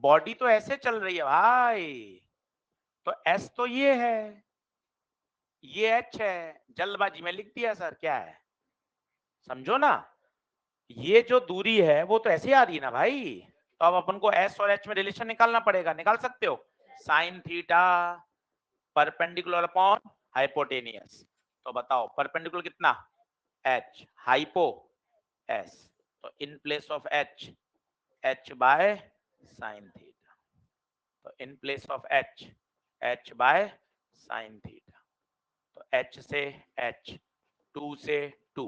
बॉडी तो ऐसे चल रही है भाई, तो s तो ये है, ये h है, जल्दबाजी में लिख दिया सर, क्या है, समझो ना, ये जो दूरी है वो तो ऐसे आ रही है ना भाई, तो अब अपन को s और h में रिलेशन निकालना पड़ेगा, निकाल सकते हो, sine theta perpendicular upon hypotenuse, तो बताओ परपेंडिकुलर कितना, h, हाइपो s, तो in place of h, h by sine theta, तो in place of h, h by sine theta, तो h से h, 2 से 2,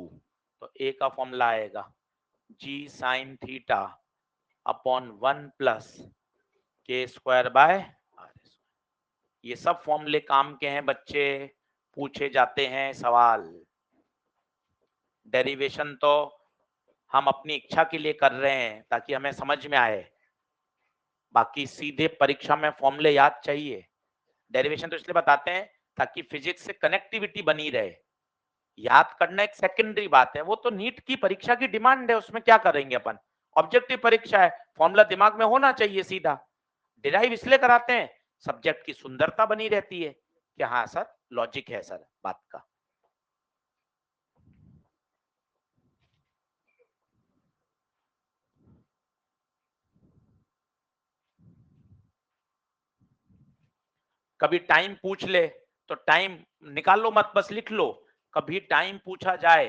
तो a का फॉर्मूला आएगा g sine theta upon 1 plus K square bye are. ये सब फॉर्मूले काम के हैं बच्चे, पूछे जाते हैं सवाल। डेरिवेशन तो हम अपनी इच्छा के लिए कर रहे हैं ताकि हमें समझ में आए, बाकी सीधे परीक्षा में फॉर्मूले याद चाहिए। डेरिवेशन तो इसलिए बताते हैं ताकि फिजिक्स से कनेक्टिविटी बनी रहे। याद करना एक सेकेंडरी बात है, वो तो नीट की परीक्षा की डिमांड है, उसमें क्या करेंगे अपन। ऑब्जेक्टिव परीक्षा है, फॉर्मूला दिमाग में होना चाहिए सीधा। डिराइव इसलिए कराते हैं सब्जेक्ट की सुंदरता बनी रहती है कि हाँ सर लॉजिक है सर बात का। कभी टाइम पूछ ले तो टाइम निकालो मत, बस लिख लो। कभी टाइम पूछा जाए,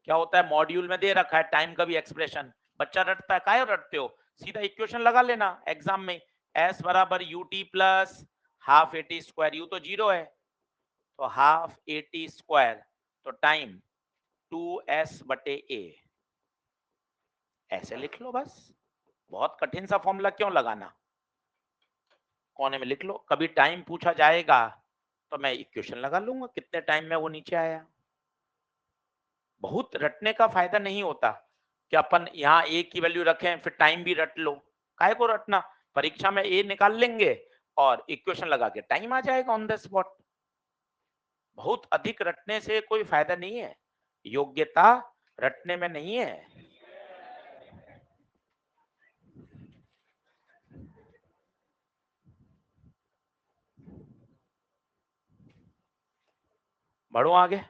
क्या होता है मॉड्यूल में दे रखा है टाइम का भी एक्सप्रेशन, बच्चा रटता है, काहे रटते हो, सीधा इक्वेशन लगा लेना एग्जाम में। s बराबर U T plus half A T square, you तो जीरो है तो हाफ ए टी स्क्वायर, तो टाइम 2s बटे ए, ऐसे लिख लो बस। बहुत कठिन सा फॉर्मूला क्यों लगाना, कोने में लिख लो। कभी टाइम पूछा जाएगा तो मैं इक्वेशन लगा लूंगा कितने टाइम में वो नीचे आया। बहुत रटने का फायदा नहीं होता कि अपन यहाँ ए की वैल्यू रखें फिर टाइम भी रट लो, काहे को रटना। परीक्षा में ए निकाल लेंगे और इक्वेशन लगा के टाइम आ जाएगा ऑन द स्पॉट। बहुत अधिक रटने से कोई फायदा नहीं है, योग्यता रटने में नहीं है। बढ़ो आगे।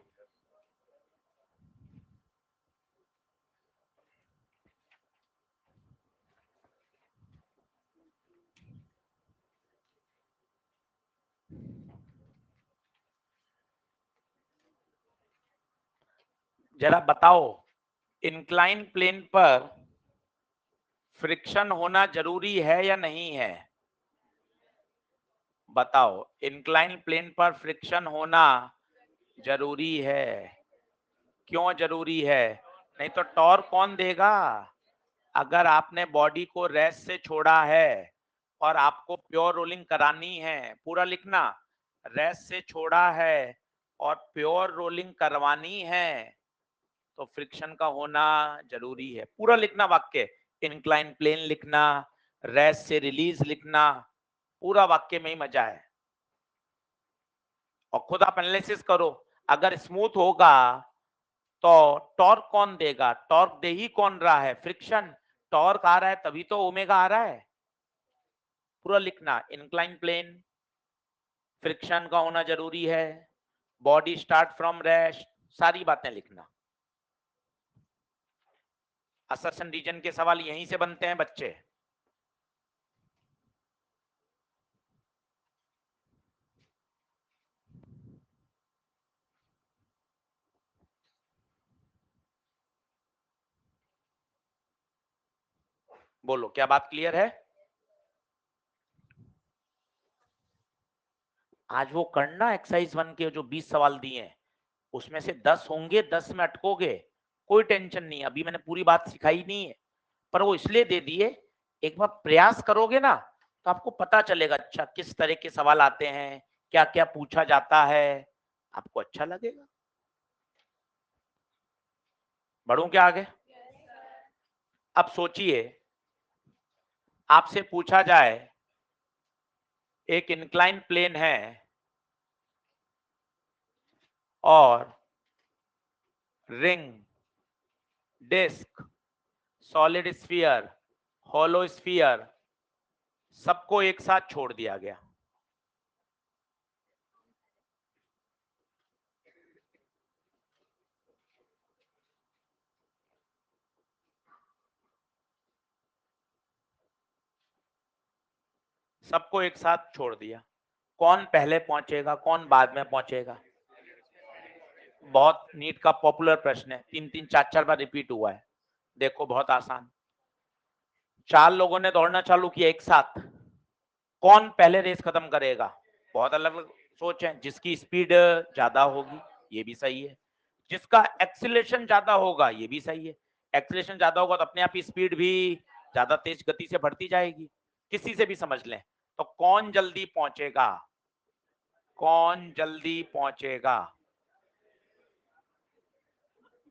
जरा बताओ, इंक्लाइन प्लेन पर फ्रिक्शन होना जरूरी है या नहीं है। बताओ, इंक्लाइन प्लेन पर फ्रिक्शन होना जरूरी है। क्यों जरूरी है, नहीं तो टॉर्क कौन देगा। अगर आपने बॉडी को रेस्ट से छोड़ा है और आपको प्योर रोलिंग करानी है, पूरा लिखना, रेस्ट से छोड़ा है और प्योर रोलिंग करवानी है तो फ्रिक्शन का होना जरूरी है। पूरा लिखना वाक्य, इंक्लाइन प्लेन लिखना, रेस्ट से रिलीज लिखना, पूरा वाक्य में ही मजा है। और खुद आप एनालिसिस करो, अगर स्मूथ होगा तो टॉर्क कौन देगा, टॉर्क दे ही कौन रहा है, फ्रिक्शन। टॉर्क आ रहा है तभी तो ओमेगा आ रहा है। पूरा लिखना, इंक्लाइन प्लेन, फ्रिक्शन का होना जरूरी है, बॉडी स्टार्ट फ्रॉम रेस्ट, सारी बातें लिखना। असर्शन रीजन के सवाल यहीं से बनते हैं बच्चे। बोलो क्या बात क्लियर है। आज वो करना एक्सरसाइज 1 के जो 20 सवाल दिए हैं उसमें से 10 होंगे, 10 में अटकोगे, कोई टेंशन नहीं। अभी मैंने पूरी बात सिखाई नहीं है, पर वो इसलिए दे दिए, एक बार प्रयास करोगे ना तो आपको पता चलेगा अच्छा किस तरह के सवाल आते हैं, क्या क्या पूछा जाता है, आपको अच्छा लगेगा। बढ़ूं क्या आगे। अब सोचिए, आपसे पूछा जाए एक इंक्लाइन प्लेन है और ring, disc, solid sphere, hollow sphere सबको एक साथ छोड़ दिया गया। सबको एक साथ छोड़ दिया, कौन पहले पहुंचेगा कौन बाद में पहुंचेगा। बहुत नीट का पॉपुलर प्रश्न है, 3-3 4-4 बार रिपीट हुआ है। देखो बहुत आसान, 4 लोगों ने दौड़ना चालू किया एक साथ, कौन पहले रेस खत्म करेगा। बहुत अलग अलग सोच है, जिसकी स्पीड ज्यादा होगी ये भी सही है, जिसका एक्सीलरेशन ज्यादा होगा ये भी सही है, एक्सीलरेशन ज्यादा होगा तो अपने आप ही स्पीड भी ज्यादा तेज गति से बढ़ती जाएगी। किसी से भी समझ लें, तो कौन जल्दी पहुंचेगा, कौन जल्दी पहुंचेगा,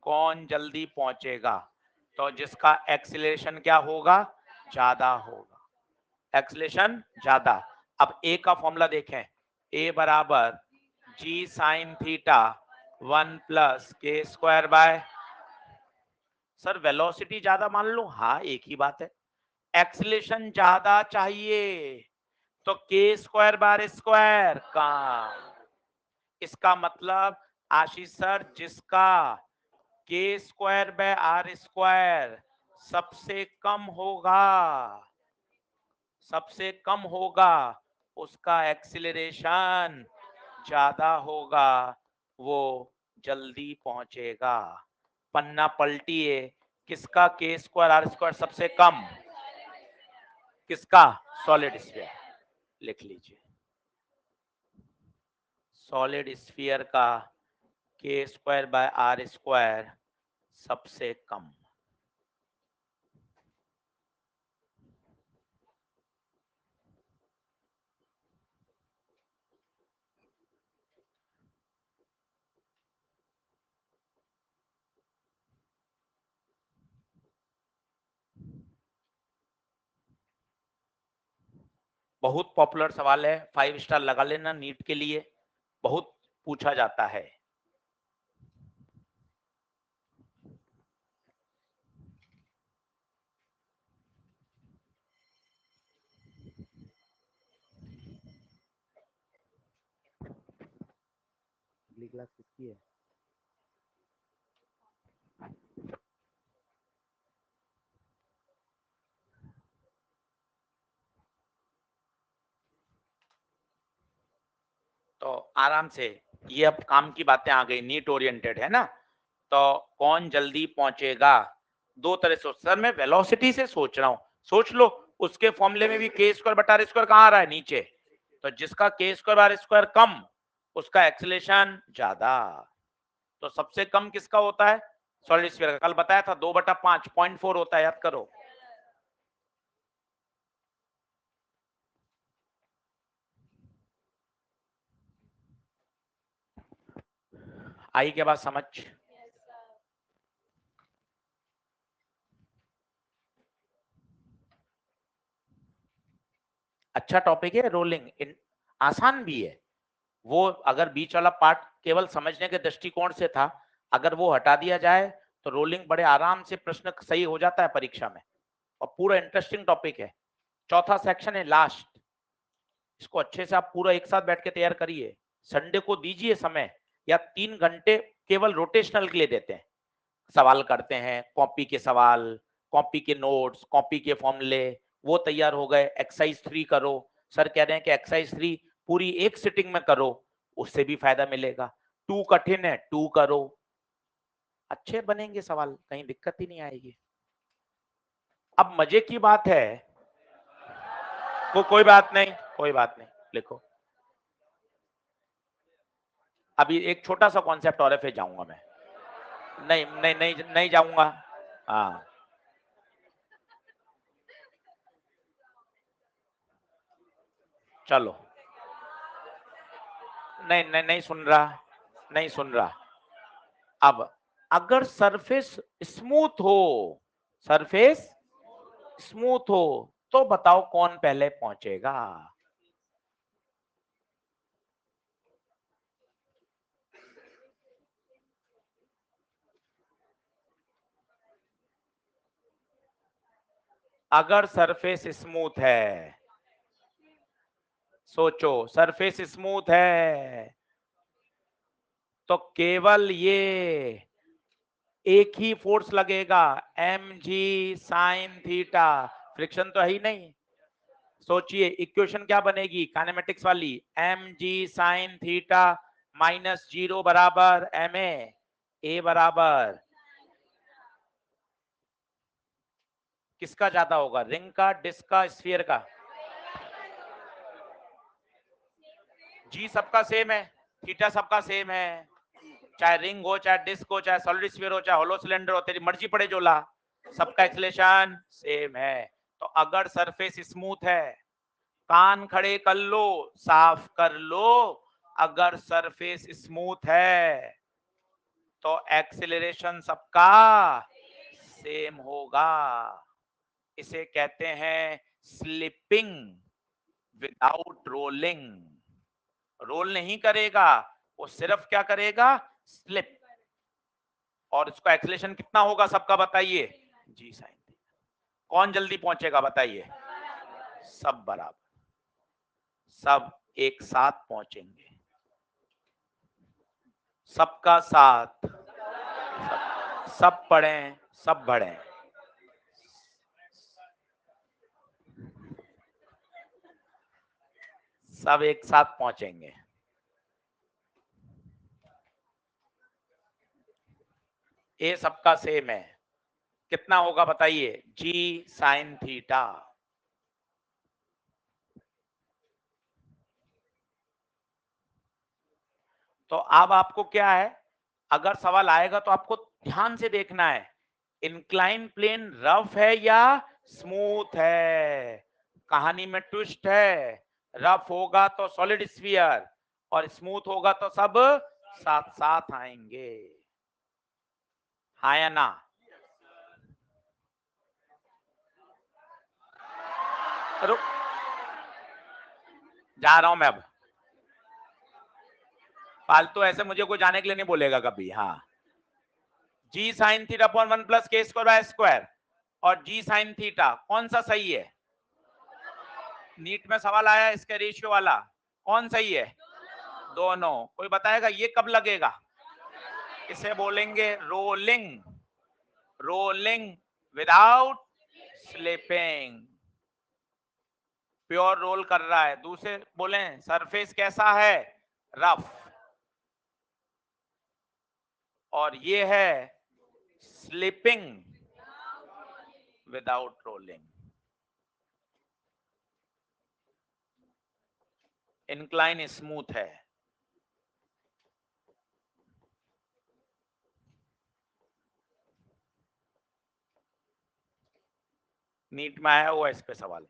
कौन जल्दी पहुंचेगा, तो जिसका एक्सीलरेशन क्या होगा, ज्यादा होगा, एक्सीलरेशन ज्यादा। अब ए का फॉर्मूला देखें, ए बराबर जी sine theta 1 plus K square bye, sir velocity ज्यादा मान लो, हाँ एक ही बात है, एक्सीलरेशन ज्यादा चाहिए तो के स्क्वायर बार स्क्वायर कम। इसका मतलब आशीष सर जिसका के स्क्वायर बाय आर स्क्वायर सबसे कम होगा, सबसे कम होगा, उसका एक्सीलरेशन ज्यादा होगा, वो जल्दी पहुंचेगा। पन्ना पलटिए, किसका के स्क्वायर आर स्क्वायर सबसे कम, किसका, सॉलिड स्फीयर, लिख लीजिए सॉलिड स्फीयर का के स्क्वायर बाय आर स्क्वायर सबसे कम। बहुत पॉपुलर सवाल है, 5 स्टार लगा लेना नीट के लिए, बहुत पूछा जाता है। अगली क्लास किसकी है? तो आराम से, ये अब काम की बातें आ गई, नीट ओरिएंटेड है ना, तो कौन जल्दी पहुंचेगा, दो तरह से, सर मैं वेलोसिटी से सोच रहा हूं, सोच लो उसके फॉर्मूले में भी के स्क्वायर बटा आर स्क्वायर कहां आ रहा है, नीचे, तो जिसका के स्क्वायर आर स्क्वायर कम उसका एक्सीलरेशन ज्यादा, तो सबसे कम किसका होता है, सॉलिड स्फीयर का, कल बताया था 2/5 0.4 होता है, याद करो। आई के बाद समझ, अच्छा टॉपिक है रोलिंग, आसान भी है वो, अगर बीच वाला पार्ट केवल समझने के दृष्टिकोण से था, अगर वो हटा दिया जाए तो रोलिंग बड़े आराम से प्रश्न सही हो जाता है परीक्षा में, और पूरा इंटरेस्टिंग टॉपिक है। चौथा सेक्शन है लास्ट, इसको अच्छे से आप पूरा एक साथ बैठ के तैयार करिए, संडे को दीजिए समय, या 3 घंटे केवल रोटेशनल के लिए देते हैं, सवाल करते हैं, कॉपी के सवाल, कॉपी के नोट्स, कॉपी के फॉर्मूले, वो तैयार हो गए, एक्सरसाइज 3 करो, सर कह रहे हैं कि एक्सरसाइज 3 पूरी एक सिटिंग में करो, उससे भी फायदा मिलेगा, 2 कठिन है 2 करो, अच्छे बनेंगे सवाल, कहीं दिक्कत ही नहीं आएगी। अब मजे की बात है, कोई बात नहीं, कोई बात नहीं, लिखो, अभी एक छोटा सा कॉन्सेप्ट और है फिर जाऊंगा मैं, नहीं नहीं नहीं नहीं जाऊंगा, हाँ चलो, नहीं नहीं नहीं सुन रहा, नहीं सुन रहा। अब अगर सरफेस स्मूथ हो, सरफेस स्मूथ हो, तो बताओ कौन पहले पहुंचेगा, अगर सरफेस स्मूथ है, सोचो सरफेस स्मूथ है, तो केवल ये एक ही फोर्स लगेगा, M G sine theta, friction तो है ही नहीं, सोचिए इक्वेशन क्या बनेगी काइनेमेटिक्स वाली, M G sine theta minus 0 बराबर एम ए बराबर, किसका ज्यादा होगा, रिंग का, डिस्क का, स्फीयर का, जी सबका सेम है, थीटा सबका सेम है, चाहे रिंग हो, चाहे डिस्क हो, चाहे सॉलिड स्फीयर हो, चाहे होलो सिलेंडर हो, तेरी मर्जी पड़े जो ला, सबका एक्सेलरेशन सेम है। तो अगर सरफेस स्मूथ है, कान खड़े कर लो, साफ कर लो, अगर सरफेस स्मूथ है तो एक्सेलरेशन सबका सेम होगा। इसे कहते हैं स्लिपिंग विदाउट रोलिंग। रोल नहीं करेगा, वो सिर्फ क्या करेगा, स्लिप। और इसका एक्सेलरेशन कितना होगा सबका बताइए, जी साइन थीटा। कौन जल्दी पहुंचेगा बताइए, सब बराबर, सब एक साथ पहुंचेंगे, सबका साथ, सब पढ़े, सब बढ़े। सब एक साथ पहुंचेंगे। ए सबका सेम है, कितना होगा बताइए, जी साइन थीटा। तो अब आपको क्या है, अगर सवाल आएगा तो आपको ध्यान से देखना है, इंक्लाइन प्लेन रफ है या स्मूथ है। कहानी में ट्विस्ट है, रफ होगा तो सॉलिड स्फीयर और स्मूथ होगा तो सब साथ साथ आएंगे, हाँ या ना। रुक, जा रहा हूं मैं अब, फालतू ऐसे मुझे कोई जाने के लिए नहीं बोलेगा कभी। हाँ, जी sine theta upon 1 plus K square bye square और जी साइन थीटा कौन सा सही है? नीट में सवाल आया इसके रेशियो वाला, कौन सही है? दोनों। कोई बताएगा ये कब लगेगा? इसे बोलेंगे rolling, rolling without slipping. Pure roll कर रहा है। दूसरे बोले सरफेस कैसा है, रफ, और ये है slipping without rolling. Incline smooth है। नीट में आया हुआ इस पे सवाल।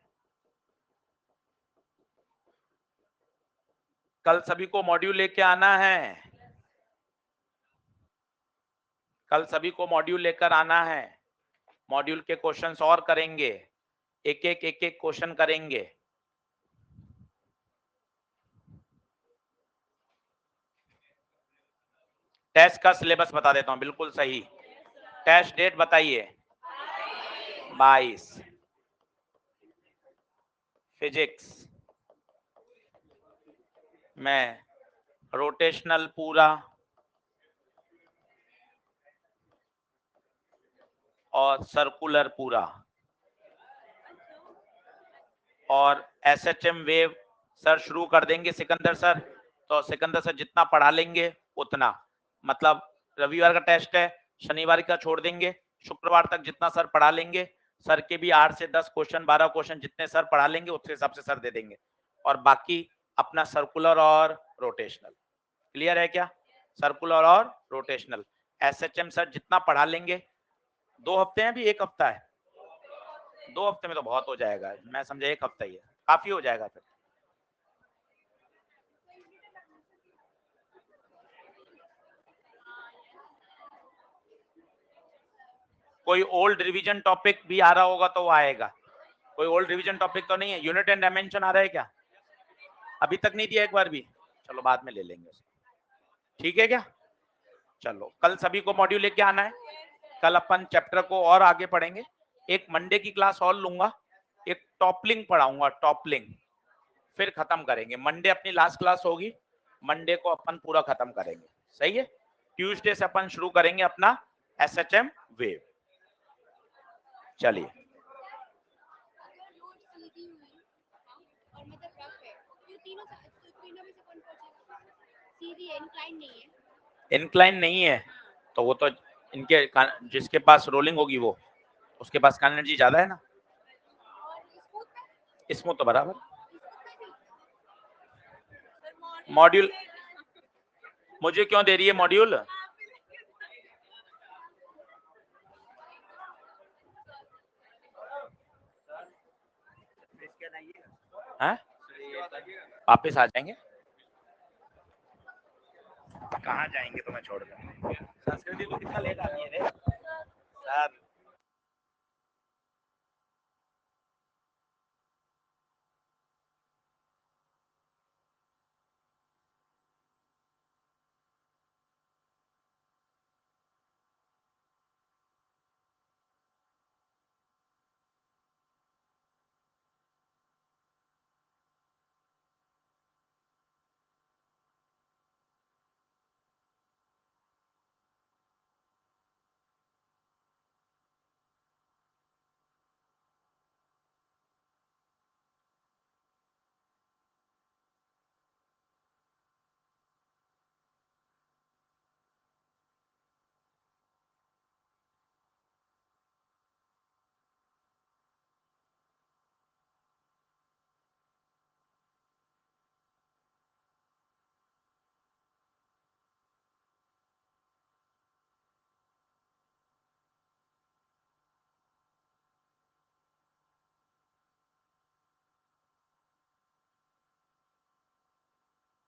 कल सभी को मॉड्यूल लेके आना है, कल सभी को मॉड्यूल लेकर आना है। मॉड्यूल के क्वेश्चंस और करेंगे, एक एक क्वेश्चन करेंगे। टेस्ट का सिलेबस बता देता हूं, बिल्कुल सही। टेस्ट डेट बताइए, 22। फिजिक्स में रोटेशनल पूरा और सर्कुलर पूरा और एसएचएम वेव सर शुरू कर देंगे सिकंदर सर। तो सिकंदर सर जितना पढ़ा लेंगे उतना, मतलब रविवार का टेस्ट है, शनिवार का छोड़ देंगे, शुक्रवार तक जितना सर पढ़ा लेंगे, सर के भी 8 से 10 क्वेश्चन 12 क्वेश्चन जितने सर पढ़ा लेंगे उसके हिसाब से सर दे देंगे। और बाकी अपना सर्कुलर और रोटेशनल। क्लियर है क्या? सर्कुलर और रोटेशनल। एसएचएम सर जितना पढ़ा लेंगे, 2 हफ्ते हैं, भी 1 हफ्ता है? 2 हफ्ते में तो बहुत हो जाएगा, मैं समझा 1 हफ्ता ही है, काफी हो जाएगा फिर। कोई ओल्ड रिवीजन टॉपिक भी आ रहा होगा तो वो आएगा। कोई ओल्ड रिवीजन टॉपिक तो नहीं है? यूनिट एंड डायमेंशन आ रहा है क्या? अभी तक नहीं दिया एक बार भी? चलो बाद में ले लेंगे उसको, ठीक है क्या? चलो कल सभी को मॉड्यूल लेके आना है, कल अपन चैप्टर को और आगे पढ़ेंगे। एक मंडे की क्लास और लूंगा, एक टॉपलिंग पढ़ाऊंगा, टॉपलिंग, फिर खत्म करेंगे। मंडे अपनी लास्ट क्लास होगी, मंडे को अपन पूरा खत्म करेंगे, सही है? ट्यूसडे से अपन शुरू करेंगे अपना एसएचएम वेव। चलिए, इंक्लाइन नहीं है तो वो तो इनके जिसके पास रोलिंग होगी वो, उसके पास का एनर्जी ज्यादा है ना। इसमें तो बराबर मॉड्यूल, मुझे क्यों दे रही है मॉड्यूल? हैं? वापिस आ जाएंगे? कहाँ जाएंगे तुम्हें छोड़कर? संस्कृति तो कितना लेट आती है रे सर।